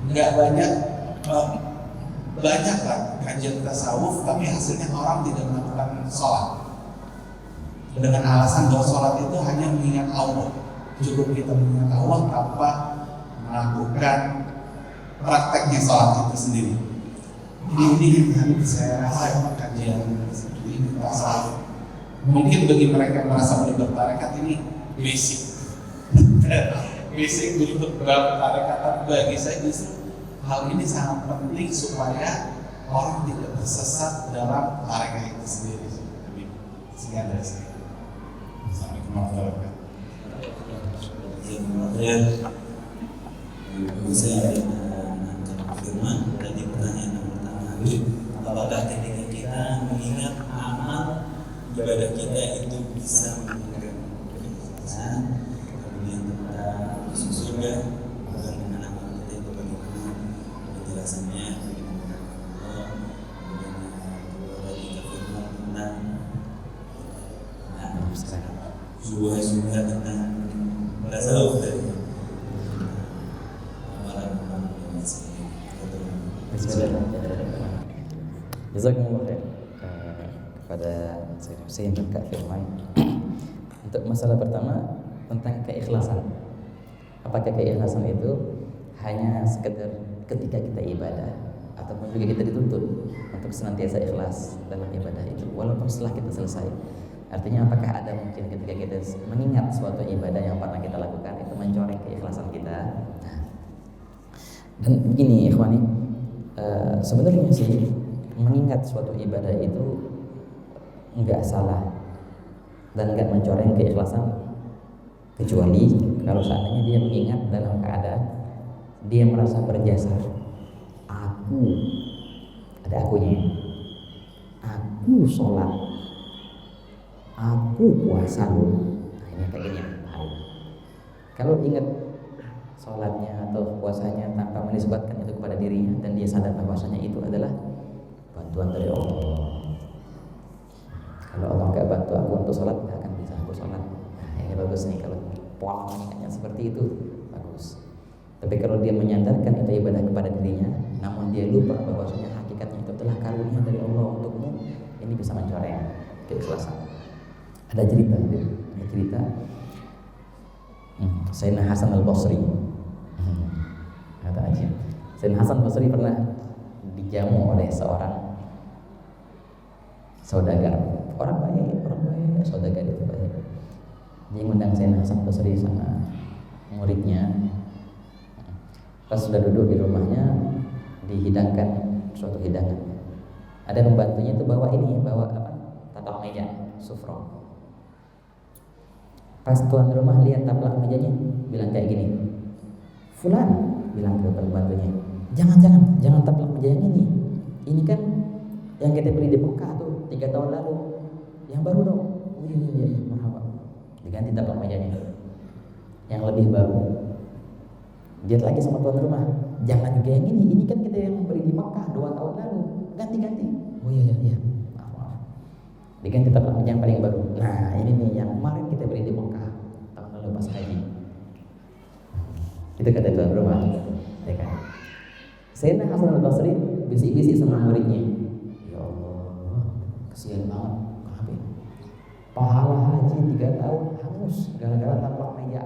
Nggak banyak lah kajian tasawuf, tapi hasilnya orang tidak melakukan sholat dengan alasan bahwa sholat itu hanya mengingat Allah. Cukup kita mengingat Allah tanpa melakukan prakteknya sholat itu sendiri. Ini yang saya rasa kajian seperti ini tasawuf. Mungkin bagi mereka yang merasa boleh bertarekat ini basic untuk bertarekat, tapi bagi saya justru hal ini sangat penting supaya orang tidak tersesat dalam tarekat itu sendiri. Sekian dari saya. Assalamualaikum warahmatullahi wabarakatuh. Saya firman tadi pertanyaan yang pertama, apakah ketika kita mengingat amal ibadah kita itu bisa meningkatkan keikhlasan, kemudian tentang surga, bagaimana amal kita itu, bagaimana penjelasannya, bagaimana Allah, kemudian tadi firman tentang sebuah tentang tasawuf tadi. Jazakumullah khair kepada Syekh Hussein dan Kak Firman. Untuk masalah pertama tentang keikhlasan. Apakah keikhlasan itu hanya sekedar ketika kita ibadah, ataupun juga kita dituntut untuk senantiasa ikhlas dalam ibadah itu walaupun setelah kita selesai? Artinya apakah ada mungkin ketika kita mengingat suatu ibadah yang pernah kita lakukan itu mencoreng keikhlasan kita? Dan begini ikhwani, sebenarnya sih mengingat suatu ibadah itu enggak salah dan enggak mencoreng keikhlasan, kecuali kalau seandainya dia mengingat dalam keadaan dia merasa berjasa. Aku, ada akunya, aku sholat, aku puasa loh. Nah ini kayak gini bahaya. Kalau ingat sholatnya atau puasanya tanpa menisbatkan itu kepada dirinya dan dia sadar bahwasanya itu adalah bantuan dari Allah. Kalau Allah nggak bantu aku untuk sholat, nggak akan bisa aku sholat. Nah ini bagus nih kalau pola mengingatnya seperti itu, bagus. Tapi kalau dia menyandarkan itu ibadah kepada dirinya, namun dia lupa bahwasanya hakikatnya itu adalah karunia dari Allah untukmu, ini bisa mencoreng keikhlasan. Ada cerita Sayyidina Hasan al-Basri. Kata aja. Sayyidina Hasan al-Basri pernah dijamu oleh seorang saudagar. Orang baik, saudagar itu baik. Dia ngundang Sayyidina Hasan al-Basri sama muridnya. Pas sudah duduk di rumahnya, dihidangkan suatu hidangan. Ada pembantunya itu bawa taplak meja, sufro. Pas tuan rumah lihat taplak mejanya, bilang kayak gini, Fulan, bilang ke pembantunya, jangan taplak meja yang ini. Ini kan yang kita beli di Mekah tuh 3 tahun lalu. Yang baru dong. Oh iya, marhaba. Diganti taplak mejanya. Yang lebih baru. Dia lagi sama tuan rumah, jangan juga yang ini kan kita yang beli di Mekah 2 tahun lalu. Ganti. Oh iya. Maaf. Diganti taplak meja yang paling baru. Nah ini nih yang kemarin kita beli di Mekah tahun lalu pas haji. Itu kata tuan rumah. Ya kan? Sayyidina Hasan al-Basri bisik-bisik sama muridnya. Ya Allah, kesian banget. Kenapa? Pahala haji 3 tahun hangus gara-gara taplak meja.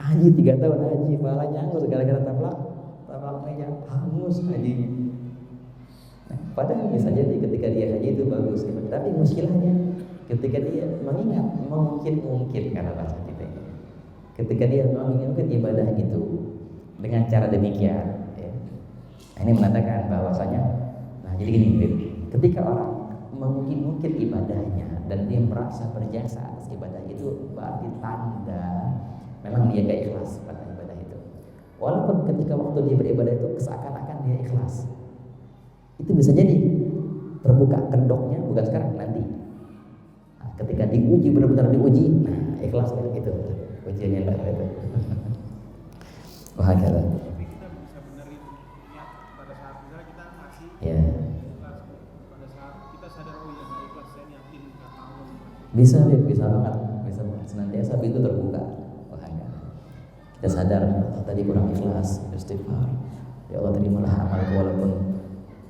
Haji 3 tahun haji, pahalanya hangus gara-gara taplak meja, hangus hajinya. Nah, padahal bisa jadi ketika dia haji itu bagus, tapi muskilahnya ketika dia mengingat mungkin karena bahasa kita ini. Ketika dia mengingat ibadah itu dengan cara demikian, ya. Nah, ini menandakan bahwasanya, nah jadi gini, ketika orang mungkin ibadahnya dan dia merasa berjasa atas ibadah itu, berarti tanda memang dia gak ikhlas pada ibadah itu. Walaupun ketika waktu dia beribadah itu seakan-akan dia ikhlas, itu bisa jadi terbuka kedoknya bukan sekarang, nanti. Nah, ketika diuji, benar-benar diuji, nah ikhlas kan gitu, ujiannya lah itu. Wah kata. Tapi kita bisa benerin niat pada saat misalnya kita ngasih Ya. ikhlas, pada saat kita sadar oh iya nggak ikhlas, saya yakin karena Allah. Bisa banget, senantiasa itu terbuka. Kita sadar tadi kurang ikhlas, istighfar. Ya Allah terimalah amalku walaupun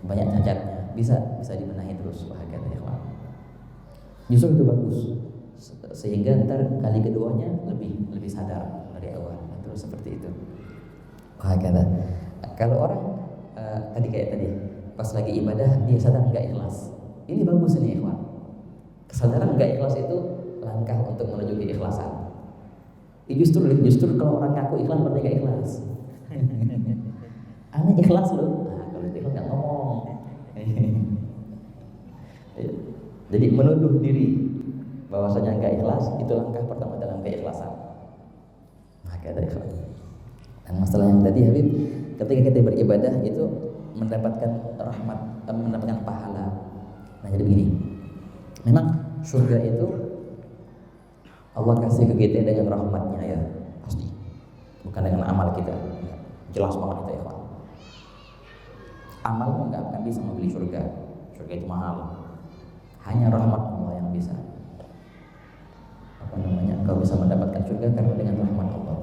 banyak cacatnya. Bisa dibenahi terus, bahagia ikhlas. Justru itu bagus. Sehingga ntar kali keduanya lebih sadar dari awal. Terus seperti itu. Bahagia. Kalau orang tadi pas lagi ibadah dia sadar enggak ikhlas. Ini bagus ini ikhwan. Kesadaran enggak ikhlas itu langkah untuk menuju keikhlasan. Justru kalau orang ngaku ikhlas berarti gak ikhlas. Aneh ikhlas loh. Nah, kalau itu ikhlas gak ngomong. Jadi menuduh diri bahwasanya gak ikhlas itu langkah pertama dalam keikhlasan. Maka ada ikhlas. Dan masalah yang tadi Habib, ketika kita beribadah itu mendapatkan rahmat, mendapatkan pahala. Nah jadi begini. Memang surga itu Allah kasih ke kita dengan rahmatnya ya, pasti. Bukan dengan amal kita. Jelas banget itu ya Pak. Amal nggak akan bisa membeli surga. Surga itu mahal. Hanya rahmat Allah yang bisa. Kau bisa mendapatkan surga karena dengan rahmat Allah.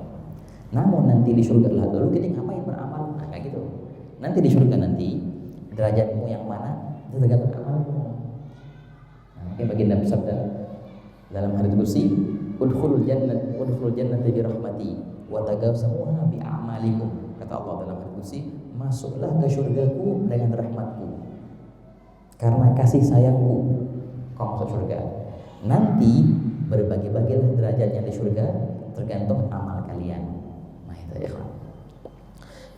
Namun nanti di surga lah dulu kita ngapain beramal? Nah kayak gitu. Nanti di surga nanti derajatmu yang mana itu tergantung amalmu. Nah, mungkin baginda bersabda dalam hadits qudsi, udkhulul jannata bi rahmati wa tagawsamuha bi a'malikum. Kata Allah dalam hadits qudsi, masuklah ke surgaku dengan rahmatku. Karena kasih sayangku kau masuk surga. Nanti berbagi-bagilah derajatnya di surga tergantung amal kalian. Nah itu ya.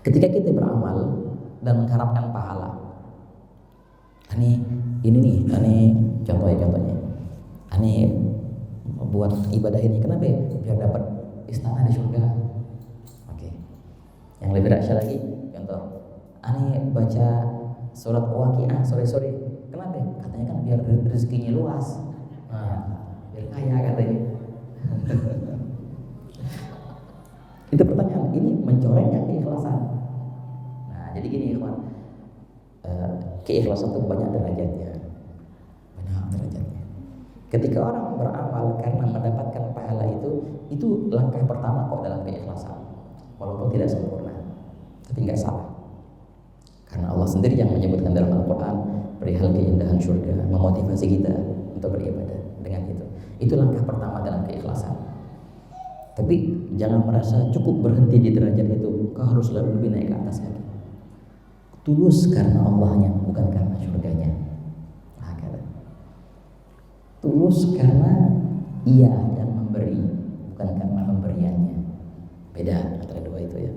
Ketika kita beramal dan mengharapkan pahala, ini contohnya, buat ibadah ini kenapa ya? Biar dapat istana di surga. Oke. Yang lebih dahsyat lagi, contoh, baca surat Waqiah sore-sore. Kenapa ya? Katanya kan biar rezekinya luas. Nah, biar kaya katanya. Itu pertanyaan, ini mencorengnya keikhlasan. Nah, jadi gini ikhwan, keikhlasan itu banyak derajatnya. Ketika orang beramal karena mendapatkan pahala itu langkah pertama kok dalam keikhlasan. Walaupun tidak sempurna, tapi nggak salah. Karena Allah sendiri yang menyebutkan dalam Al-Quran perihal keindahan surga, memotivasi kita untuk beribadah dengan itu. Itu langkah pertama dalam keikhlasan. Tapi jangan merasa cukup berhenti di derajat itu, kau harus lebih naik ke atas lagi. Tulus karena Allahnya, bukan karena surganya. Tulus karena ia dan memberi, bukan karena pemberiannya. Beda antara dua itu ya.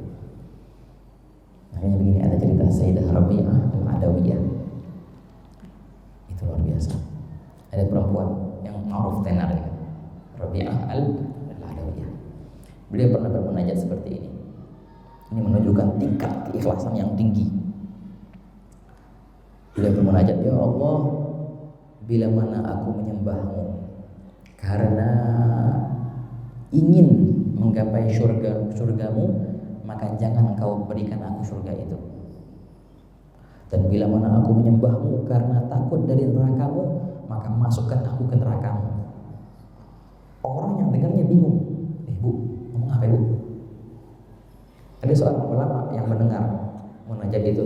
Makanya begini, ada cerita Sayyidah Rabi'ah al-Adawiyah. Itu luar biasa. Ada perempuan yang ma'ruf tenar ya. Rabi'ah al-Adawiyah. Beliau pernah bermunajat seperti ini. Ini menunjukkan tingkat keikhlasan yang tinggi. Beliau bermunajat, ya Allah, bila mana aku menyembahmu karena ingin menggapai surgamu, maka jangan engkau berikan aku surga itu. Dan bila mana aku menyembahmu karena takut dari nerakamu, maka masukkan aku ke nerakamu. Orang yang dengarnya bingung. Bu, ngomong apa Bu? Ada seorang ulama yang mendengar munajat itu.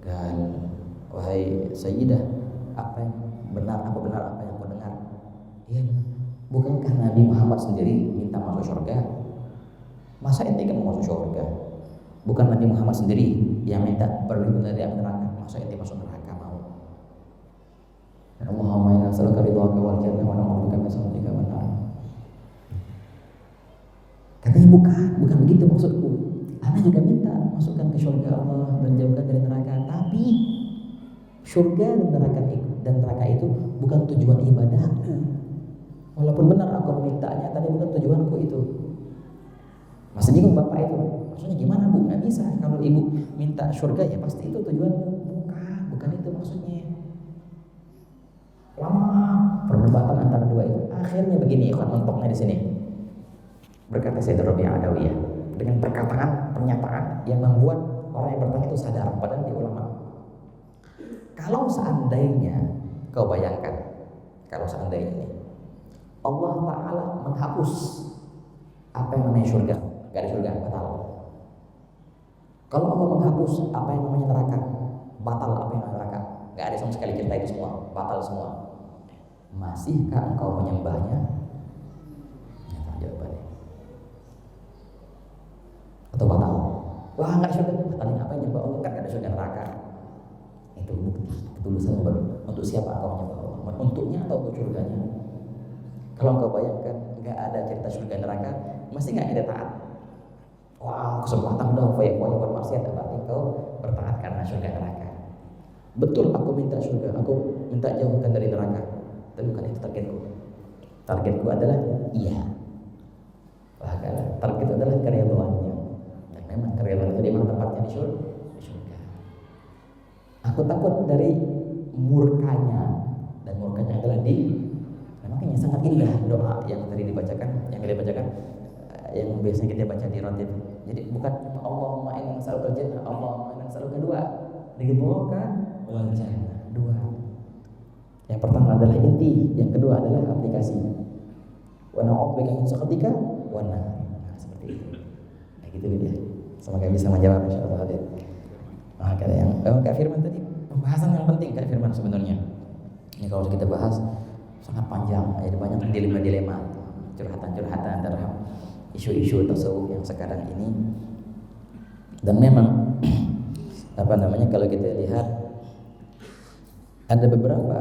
Dan wahai Sayyidah, apa yang benar apa yang kau dengar? Iya, bukankah Nabi Muhammad sendiri minta masuk surga? Masa ente kan mau masuk surga? Bukan Nabi Muhammad sendiri yang minta berlindung dari api neraka? Masa ente masuk neraka mau? Allahumma inna nas'aluka ridhaka wal jannah wa na'udzubika min sakhatika wan nar. Katanya bukan begitu maksudku. Ana juga minta masukkan ke surga Allah dan jauhkan dari neraka, tapi surga dan neraka itu bukan tujuan ibadahku. Walaupun benar aku memintanya, tapi bukan tujuanku itu. Masih bingung bapak itu. Maksudnya gimana Bu? Nggak bisa. Kalau ibu minta surga ya pasti itu tujuanmu. Bukan itu maksudnya. Lama perdebatan antara dua itu. Akhirnya begini, ikhwan, mentoknya di sini. Berkata Sayyidah Rabi'ah Adawiyah dengan pernyataan yang membuat orang yang bertanya itu sadar, padahal dia ulama. Kalau seandainya kau bayangkan, kalau seandainya ini Allah Ta'ala menghapus apa yang namanya surga, gak ada surga, batal. Kalau Allah menghapus apa yang namanya neraka, batal apa yang namanya neraka, gak ada sama sekali cerita itu semua, batal semua. Masihkah engkau menyembahnya? Nyata jawabannya. Atau batal? Wah gak ada surga, batalin apa yang nyembah Allah, kan gak ada surga neraka. Itu bukti ketulusan untuk siapa engkau menyembah Allah, untuknya atau untuk surganya. Kalau engkau bayangkan nggak ada cerita surga neraka, mesti nggak kita taat. Wah, kesempatan dong, foya-foya bermaksiat, berarti engkau bertaat karena surga neraka. Betul, aku minta surga, aku minta jauhkan dari neraka, tapi bukan itu targetku. Targetku adalah iya. Wah, target adalah keridhaannya. Dan memang keridhaan itu di mana tempatnya? Di surga. Aku takut dari murkanya, dan murkanya adalah di. Makanya sangat indah doa yang tadi dibacakan, yang biasanya kita baca di rotib. Jadi bukan Allahumma inna nas'aluka al-jannah, Allahumma inna nas'aluka dua, ridhoka wal jannah, dua. Yang pertama adalah inti, yang kedua adalah aplikasi. Wa na'udzubika min sakhatika wan nar. Nah, seperti itu. Kayak gitu dia. Semoga bisa menjawab insyaallah. Nah, kata yang Kak Firman tadi, pembahasan yang penting Kak Firman sebenarnya. Ini kalau kita bahas sangat panjang, jadi banyak dilema-dilema, curhatan-curhatan dalam isu-isu tasawuf yang sekarang ini. Dan memang kalau kita lihat ada beberapa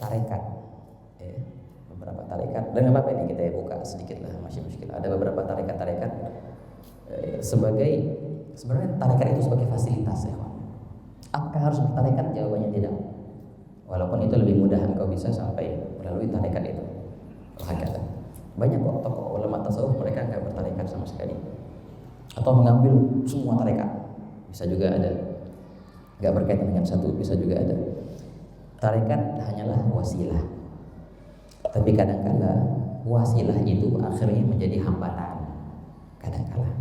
tarekat, dan nggak apa-apa ini kita buka sedikit lah, masih muskil. Ada beberapa tarekat sebenarnya tarekat itu sebagai fasilitas ya. Apakah harus bertarekat? Jawabannya tidak. Walaupun itu lebih mudah engkau bisa sampai melalui tarekat itu. Banyak kok tokoh ulama tasawuf mereka nggak bertarekat sama sekali, atau mengambil semua tarekat. Bisa juga ada. Nggak berkaitan dengan satu, bisa juga ada. Tarekat hanyalah wasilah. Tapi kadang-kala wasilah itu akhirnya menjadi hambatan. Kadang-kala.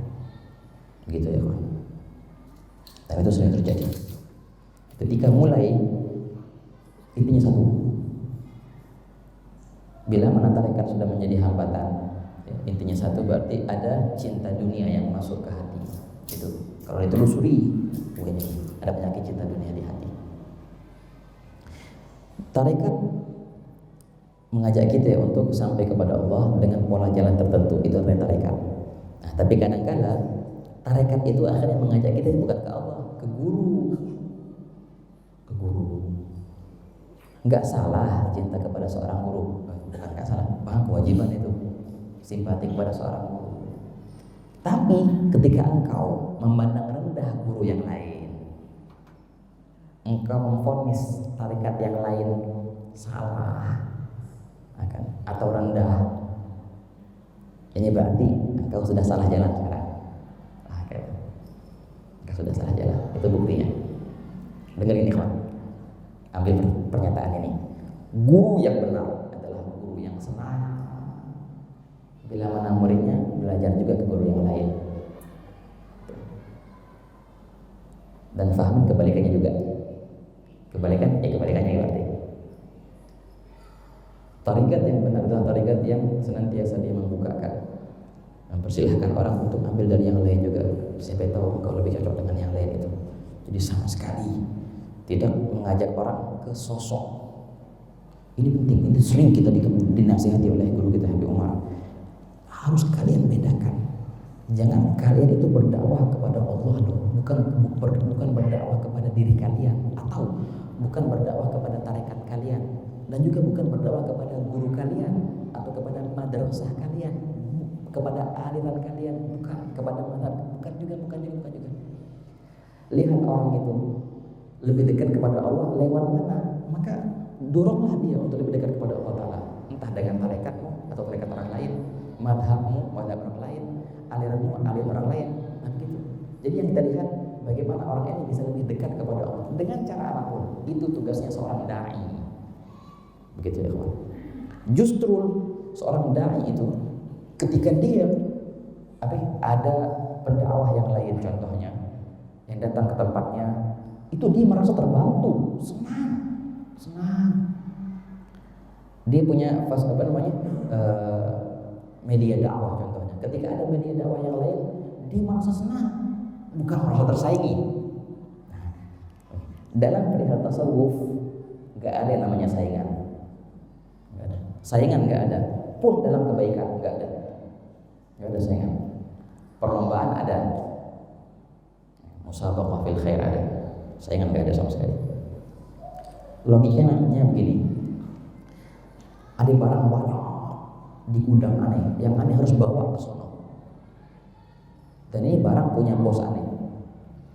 Begitu ya kawan. Dan itu sering terjadi. Ketika mulai intinya satu. Bila mana tarekat sudah menjadi hambatan, intinya satu, berarti ada cinta dunia yang masuk ke hati. Itu kalau ditelusuri, ada penyakit cinta dunia di hati. Tarekat mengajak kita untuk sampai kepada Allah dengan pola jalan tertentu, itu adalah tarekat. Nah, tapi kadang-kala tarekat itu akhirnya mengajak kita bukan ke Allah, ke guru. Nggak salah cinta kepada seorang guru, bukan nggak salah, bahkan kewajiban itu simpati kepada seorang guru. Tapi ketika engkau memandang rendah guru yang lain, engkau memvonis tarekat yang lain salah atau rendah, ini berarti engkau sudah salah jalan sekarang. Engkau sudah salah jalan, itu buktinya. Dengerin ikhwan, ambil pernyataan ini. Guru yang benar adalah guru yang senang bila mana muridnya belajar juga ke guru yang lain, dan faham kebalikannya juga. Kebalikannya berarti tarekat yang benar adalah tarekat yang senantiasa dia membukakan, mempersilahkan orang untuk ambil dari yang lain juga. Siapa tahu engkau lebih cocok dengan yang lain itu. Jadi sama sekali tidak mengajak orang ke sosok. Ini penting, ini sering kita dinasihati oleh guru kita Habib Umar. Harus kalian bedakan. Jangan kalian itu berdakwah kepada Allah loh, bukan berdakwah kepada diri kalian, atau bukan berdakwah kepada tarekat kalian, dan juga bukan berdakwah kepada guru kalian atau kepada madrasah kalian, kepada aliran kalian, bukan kepada mazhab, bukan juga. Lihat orang itu lebih dekat kepada Allah lewat mana, maka doronglah dia untuk lebih dekat kepada Allah Ta'ala, entah dengan tarekatmu atau tarekat orang lain, madhabmu, madhab orang lain, aliranmu, aliran orang lain. Nah begitu. Jadi yang kita lihat bagaimana orang ini bisa lebih dekat kepada Allah dengan cara apapun. Itu tugasnya seorang dai. Begitu ya kawan. Justru seorang dai itu ketika dia ada pendakwah yang lain contohnya yang datang ke tempatnya, itu dia merasa terbantu, senang. Dia punya media dakwah contohnya. Ketika ada media dakwah yang lain, dia merasa senang, bukan merasa tersaingi. Dalam perihal tasawuf, nggak ada yang namanya saingan. Nggak ada. Saingan nggak ada. Pun dalam kebaikan nggak ada. Nggak ada saingan. Perlombaan ada. Musabaqah fil khair ada. Saingan nggak ada sama sekali. Logikanya begini. Ada barang banyak di gudang aneh, yang aneh harus bawa ke sono. Dan ini barang punya bos aneh.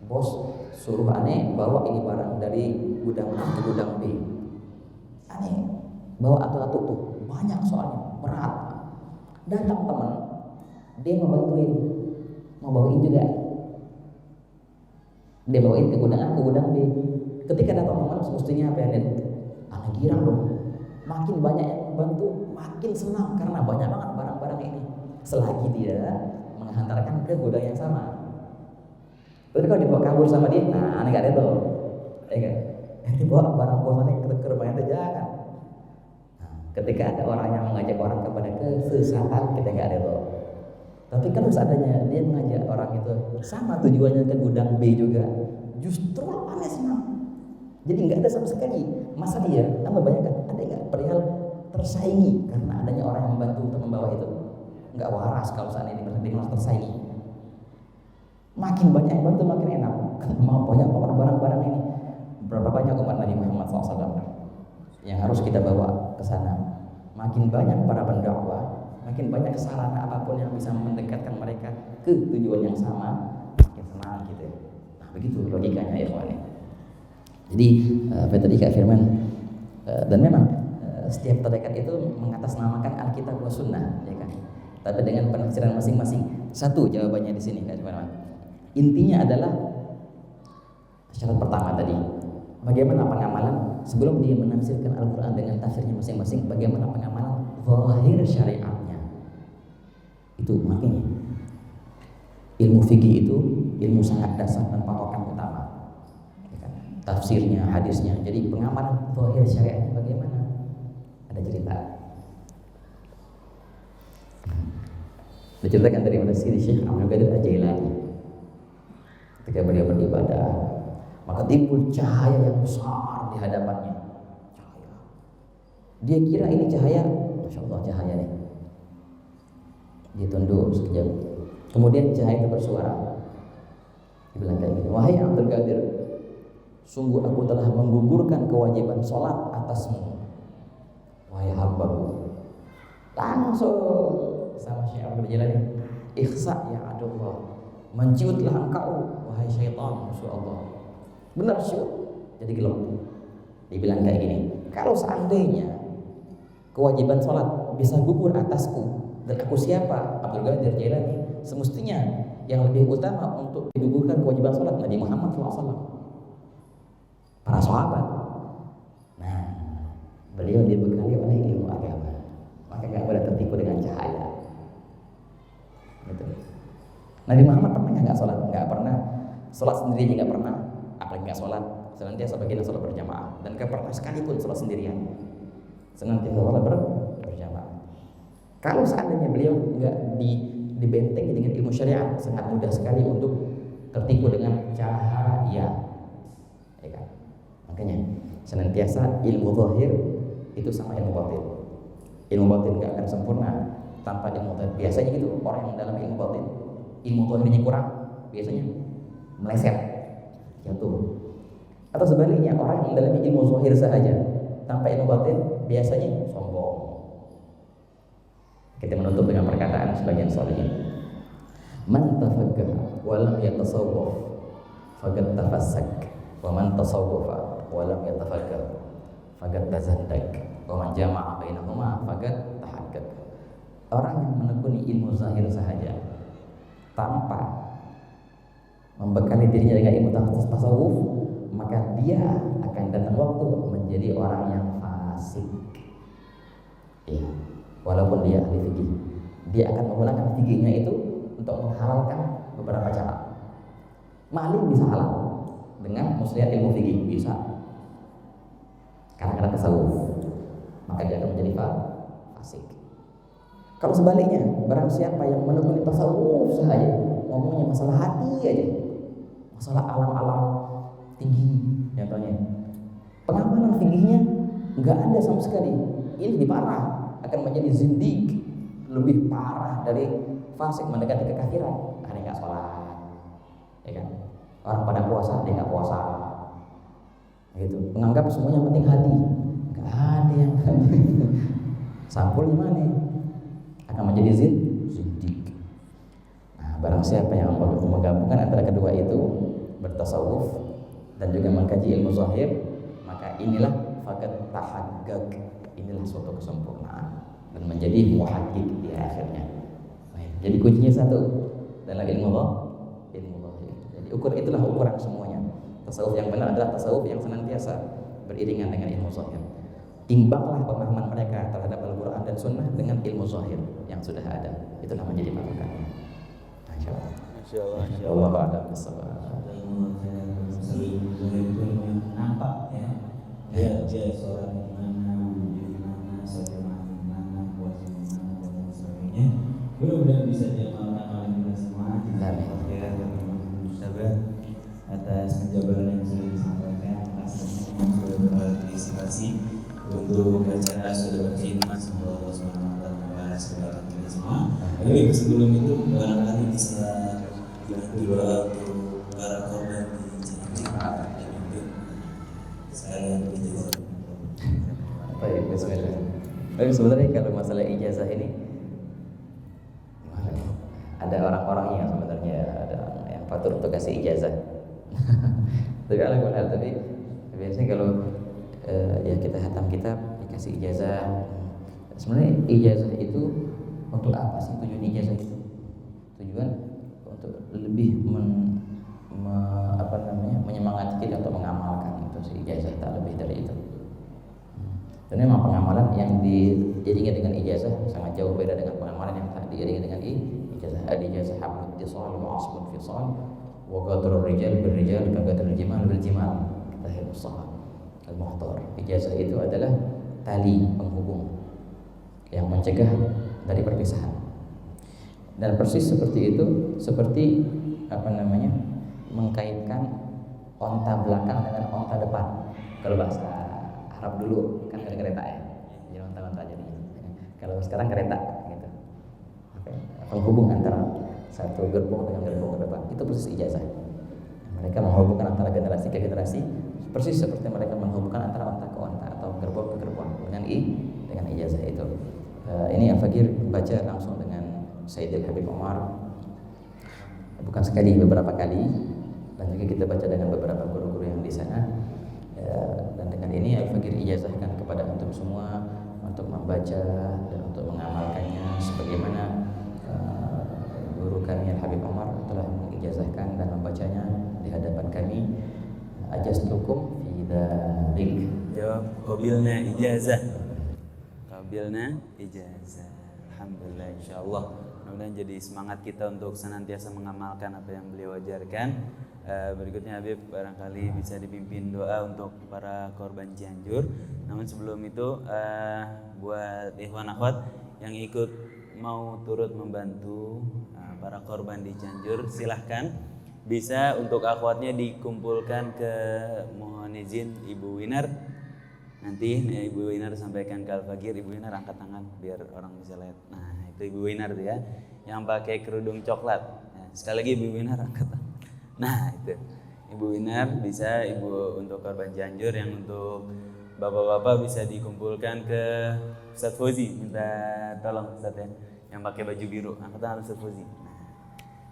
Bos suruh aneh bawa ini barang dari gudang A ke gudang B. Aneh bawa atu-atu tuh, banyak soalnya, berat. Datang teman, dia mau bantuin, mau bawain juga. Dia bawain ke gudang A ke gudang B. Ketika datang teman, semestinya apa yang dia? Aneh girang dong. Makin banyak yang membantu, makin senang karena banyak banget barang-barang ini. Selagi dia menghantarkan ke gudang yang sama. Tapi kalau dibawa kabur sama dia, nah aneh gak ada tuh, ya kan? Dibawa barang bosannya ke rumahnya itu jangan. Nah, ketika ada orang yang mengajak orang kepada kesesatan, kita gak ada tuh. Tapi kalau seandainya dia mengajak orang itu sama tujuannya ke gudang B juga, justru aneh senang. Jadi nggak ada sama sekali masa dia tambah banyak kan, ada nggak perihal tersaingi karena adanya orang yang membantu untuk membawa itu. Nggak waras kalau seandainya dia merasa tersaingi. Makin banyak yang bantu makin enak. Mau banyak barang-barang ini. Berapa banyak umat Nabi Muhammad SAW yang harus kita bawa ke sana. Makin banyak para pendakwah, makin banyak sarana apapun yang bisa mendekatkan mereka ke tujuan yang sama, makin senang gitu. Nah begitu logikanya ya kawan. Jadi tadi Kak Firman, dan memang setiap tarekat itu mengatasnamakan Alkitab wa Sunnah, ya kan? Tapi dengan penafsiran masing-masing. Satu jawabannya di sini Kak Firman. Intinya adalah syarat pertama tadi, bagaimana pengamalan sebelum dia menafsirkan Al-Quran dengan tafsirnya masing-masing, bagaimana pengamalan zahir syariatnya. Itu makanya ilmu fikih itu ilmu sangat dasar dan patokan utama. Tafsirnya, hadisnya. Jadi pengamalan zahir syariatnya bagaimana? Ada cerita. Diceritakan dari mana sih Syekh Abdul Qadir Al-Jailani. Ketika beliau beribadah, maka timbul cahaya yang besar di hadapannya. Cahaya. Dia kira ini cahaya, masya Allah cahaya nih. Ditunduk sekejap. Kemudian cahaya itu bersuara. Dibilang kayak gini, wahai Abdul Qadir, sungguh aku telah menggugurkan kewajiban sholat atasmu, wahai hambaku. Langsung sama Syekh Abdul Jalani, ikhsa ya adullah, menciutlah engkau wahai syaitan musuh Allah. Benar ciut, jadi gelap. Dibilang kayak gini, kalau seandainya kewajiban sholat bisa gugur atasku dan aku siapa, Abdul Qadir Jailani, semestinya yang lebih utama untuk digugurkan kewajiban sholat Nabi Muhammad SAW, para sahabat. Nah, beliau dibekali oleh ilmu agama, maka nggak boleh tertipu dengan cahaya. Gitu. Nabi Muhammad pernah nggak sholat? Nggak pernah. Sholat sendiri nggak pernah, apalagi nggak sholat. Senantiasa bagian sholat berjamaah, dan nggak pernah sekalipun sholat sendirian. Senantiasa sholat berjamaah. Kalau seandainya beliau nggak dibentengi dengan ilmu syariat, sangat mudah sekali untuk tertipu dengan cahaya, ya kan? Makanya senantiasa ilmu zahir itu sama ilmu batin. Ilmu batin nggak akan sempurna tanpa ilmu zahir. Biasanya gitu, orang yang dalam ilmu batin, ilmu zahirnya kurang, biasanya meleset, jatuh. Atau sebaliknya, orang yang mendalami ilmu zahir saja tanpa ilmu batin biasanya sombong. Kita menutup dengan perkataan sebagian sholihin, man tafaqaha wa lam yatasawwaf faqad tafassak, wa man tasawwafa wa lam yatafaqqah faqad tazandak, wa man jama'a bainahuma faqad tahaqqaq. Orang yang menekuni ilmu zahir sahaja tanpa membekali dirinya dengan ilmu tasawuf, maka dia akan datang waktu menjadi orang yang fasik. Iya. Walaupun dia ahli fikih, dia akan menggunakan fikihnya itu untuk menghalalkan beberapa cara. Maling bisa halal dengan muslihat ilmu fikih, bisa, karena tasawuf, maka dia akan menjadi fasik. Kalau sebaliknya, barang siapa yang menekuni tasawuf saja, ngomongnya masalah hati aja, masalah alam-alam tinggi, contohnya, pengamalan fikihnya nggak ada sama sekali, ini diparah, akan menjadi zindik, lebih parah dari fasik, mendekati kekafiran. Ada nggak sholat, ya kan? Orang pada puasa, dia nggak puasa, gitu. Menganggap semuanya penting hati, nggak ada yang sampulnya mana? Akan menjadi zindik. Nah, barang siapa yang menggabungkan antara kedua itu, bertasawuf dan juga mengkaji ilmu zahir, maka inilah faqad tahaqqaq, inilah suatu kesempurnaan dan menjadi muhaqqiq di akhirnya. Jadi kuncinya satu dalam ilmu zahir. Jadi itulah ukuran semuanya. Tasawuf yang benar adalah tasawuf yang senantiasa beriringan dengan ilmu zahir. Timbanglah pemahaman mereka terhadap Al-Quran dan Sunnah dengan ilmu zahir yang sudah ada. Itulah menjadi patokannya. Insyaallah. Insyaallah a'lam bissawab. Nampak ya, dia seorang di mana, di mana, seorang di mana, puasa di mana dan lain sebagainya. Mudah-mudahan bisa diamalkan oleh kita semua. Alhamdulillah dan atas penjabaran yang sudah disampaikan, atas yang sudah berpartisipasi untuk acara sudah berkhidmat, semoga Allah SWT membalas kebaikan kita semua. Tapi sebelum itu barangkali bisa dibantu doa untuk para korban di Cianjur. Saya ijazah. Baik, bismillah. Baik, sebenarnya kalau masalah ijazah ini ada orang-orang yang sebenarnya ada yang patut untuk kasih ijazah. Tapi biasanya kalau ya kita hatam kitab dikasih ijazah. Sebenarnya ijazah itu untuk apa sih tujuan ijazah itu? Tujuan untuk lebih menyemangati kita untuk mengamalkan itu si ijazah, tak lebih dari itu. Dan memang pengamalan yang diiringi dengan ijazah sangat jauh beda dengan pengamalan yang tak diiringi dengan ijazah. Ijazah hablud tisal wa asbun fisal wa qadrul rijal bil rijal ka qadrul jimal bil jimal. Kita usaha al-muhtar. Ijazah itu adalah tali penghubung yang mencegah dari perpisahan. Dan persis seperti itu, seperti mengkaitkan onta belakang dengan onta depan. Kalau bahasa Arab dulu kan ada kereta ya. Kalau sekarang kereta gitu. Penghubung antara satu gerbong dengan gerbong ke depan. Itu persis ijazah. Mereka menghubungkan antara generasi ke generasi, persis seperti mereka menghubungkan antara onta ke onta atau gerbong ke gerbong dengan ijazah itu. Ini Al-Faqir baca langsung dengan Sayyidil Habib Umar, bukan sekali, beberapa kali, dan juga kita baca dengan beberapa guru-guru yang di sana. Dan dengan ini Al-Faqir ijazahkan kepada antum semua untuk membaca dan untuk mengamalkannya sebagaimana guru kami Al-Habib Umar telah mengijazahkan dan membacanya di hadapan kami. Ajaztukum fi dzalik. Jawab qabilna ijazah. Qabilna ijazah. Alhamdulillah, insyaallah. Mudah-mudahan jadi semangat kita untuk senantiasa mengamalkan apa yang beliau ajarkan. Berikutnya Habib barangkali bisa dipimpin doa untuk para korban Cianjur. Namun sebelum itu buat ikhwan akhwat yang ikut mau turut membantu para korban di Cianjur, silahkan bisa untuk akhwatnya dikumpulkan ke, mohon izin Ibu Winar. Nanti Ibu Winar sampaikan ke Al-Faqir. Ibu Winar angkat tangan biar orang bisa lihat. Nah itu Ibu Winar tuh ya, yang pakai kerudung coklat. Nah, sekali lagi Ibu Winar angkat tangan. Nah itu Ibu Winar bisa, Ibu untuk korban Cianjur. Yang untuk bapak-bapak bisa dikumpulkan ke Ustadz Fauzi. Minta tolong Ustadz ya, yang pakai baju biru, angkat tangan Ustadz Fauzi. Nah,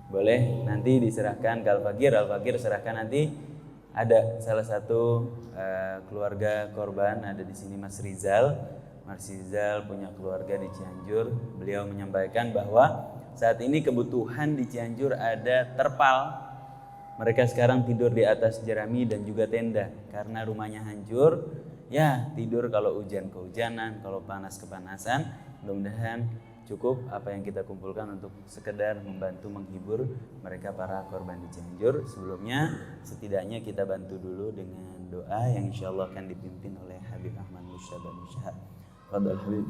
boleh nanti diserahkan ke Al-Faqir. Al-Faqir serahkan nanti. Ada salah satu keluarga korban ada di sini, Mas Rizal. Mas Rizal punya keluarga di Cianjur. Beliau menyampaikan bahwa saat ini kebutuhan di Cianjur ada terpal. Mereka sekarang tidur di atas jerami dan juga tenda karena rumahnya hancur. Ya tidur kalau hujan kehujanan, kalau panas kepanasan. Mudah-mudahan cukup apa yang kita kumpulkan untuk sekedar membantu menghibur mereka para korban di Cianjur. Sebelumnya setidaknya kita bantu dulu dengan doa yang insya Allah akan dipimpin oleh Habib Ahmad Musyabah Musyahad. Fadhal Habib.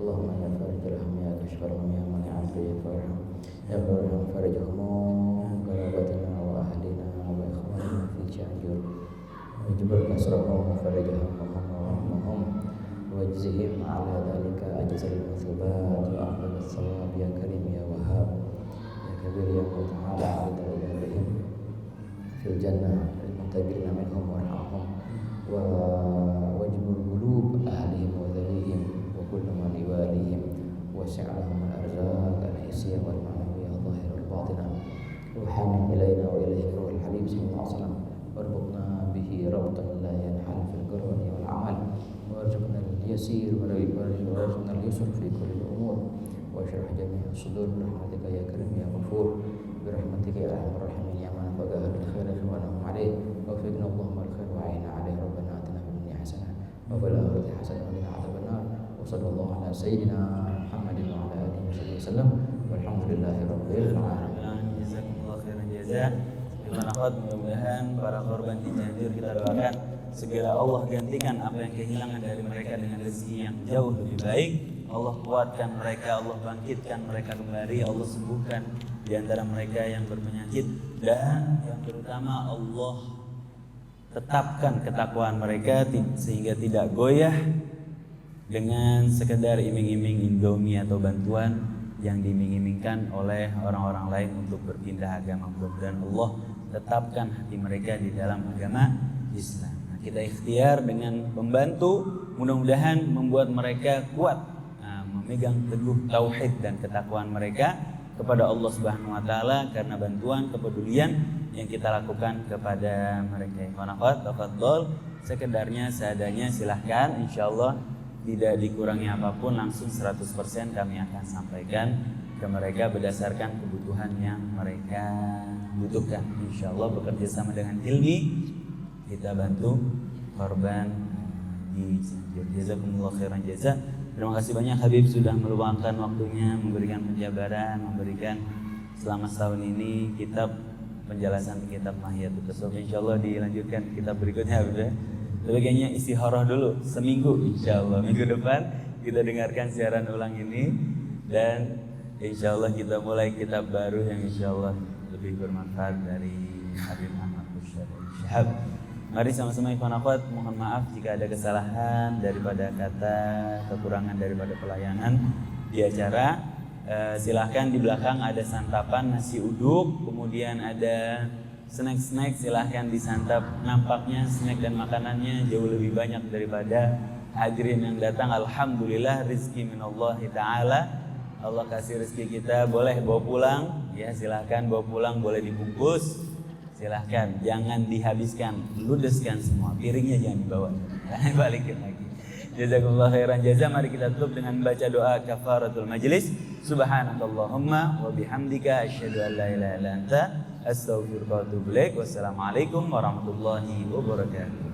Allahumma ya farijal hammi ya kashfal hammi ya mani afri ya farham ya farham farijahum garabatana wa ahlina wa ikhwanina fi Cianjur wajibur kasrahum farijahum wa rahmahum wajzihim ala dhalika ajzal mathubat wa ahmad as-sawab ya karim ya wahab ya kabir ya ta'ala ala darajatihim fil jannah al-muntaqirina minhum warhamhum wa wajibur qulub ahlihim wa dhalihim كل من يواليهم وسع لهم الأرزاق الحسية والمعنوية الظاهرة والباطنة وحنن إلينا وإليه روح الحبيب صلى الله عليه وسلم واربطنا به ربطا لا ينحل في القرآن والعمل وارزقنا اليسير وارزقنا اليسر في كل الأمور واشرح جميع الصدور برحمتك يا كريم يا غفور برحمتك يا أرحم الراحمين يا من فقه الخير إخوانهم عليه وفقنا اللهم الخير وعينا عليه ربنا آتنا في الدنيا حسنة وفي الآخرة حسنة وقنا عذاب النار وصلى الله على سيدنا محمد وعلى آله وصحبه وسلم والحمد لله رب العالمين. Jazakumullah khairan jazaa. Mudah-mudahan para korban di Cianjur kita doakan segera Allah gantikan apa yang kehilangan dari mereka dengan rezeki yang jauh lebih baik. Allah kuatkan mereka, Allah bangkitkan mereka kembali, Allah sembuhkan di antara mereka yang berpenyakit, dan yang terutama Allah tetapkan ketakwaan mereka sehingga tidak goyah dengan sekedar iming-iming Indomie atau bantuan yang diiming-imingkan oleh orang-orang lain untuk berpindah agama. Mudah-mudahan Allah tetapkan hati mereka di dalam agama Islam. Nah, kita ikhtiar dengan membantu, mudah-mudahan membuat mereka kuat memegang teguh tauhid dan ketakwaan mereka kepada Allah Subhanahu wa taala karena bantuan kepedulian yang kita lakukan kepada mereka. Tafadhol, sekedarnya seadanya silahkan, insyaallah tidak dikurangi apapun, langsung 100% kami akan sampaikan ke mereka berdasarkan kebutuhan yang mereka butuhkan. Insyaallah bekerja sama dengan Hilmi kita bantu korban di Cianjur. Jazakumullah khairan jazaa. Terima kasih banyak Habib sudah meluangkan waktunya, memberikan penjabaran, memberikan selama setahun ini kitab penjelasan kitab Mahiyatul Tasawuf. Insyaallah dilanjutkan kitab berikutnya Habib. Tapi kayaknya istikharah dulu seminggu, insyaallah minggu depan kita dengarkan siaran ulang ini, dan insyaallah kita mulai kitab baru yang insyaallah lebih lebih bermanfaat dari Habib Ahmad Syahab. Mari sama-sama ikhwan akhwat, mohon maaf jika ada kesalahan daripada kata, kekurangan daripada pelayanan di acara. Silahkan di belakang ada santapan nasi uduk, kemudian ada snack-snack, silahkan disantap. Nampaknya snack dan makanannya jauh lebih banyak daripada hadirin yang datang. Alhamdulillah, rizki minallahi ta'ala. Allah kasih rezeki kita, boleh bawa pulang, ya silahkan bawa pulang, boleh dibungkus. Silahkan, jangan dihabiskan, ludeskan semua, piringnya jangan dibawa, balikin lagi. Jazakumullah khairan jaza. Mari kita tutup dengan baca doa kafaratul majlis. Subhanakallahumma wa bihamdika asyhadu an la ilaha illa anta astaghfiruka wa atubu ilaik. Wassalamualaikum warahmatullahi wabarakatuh.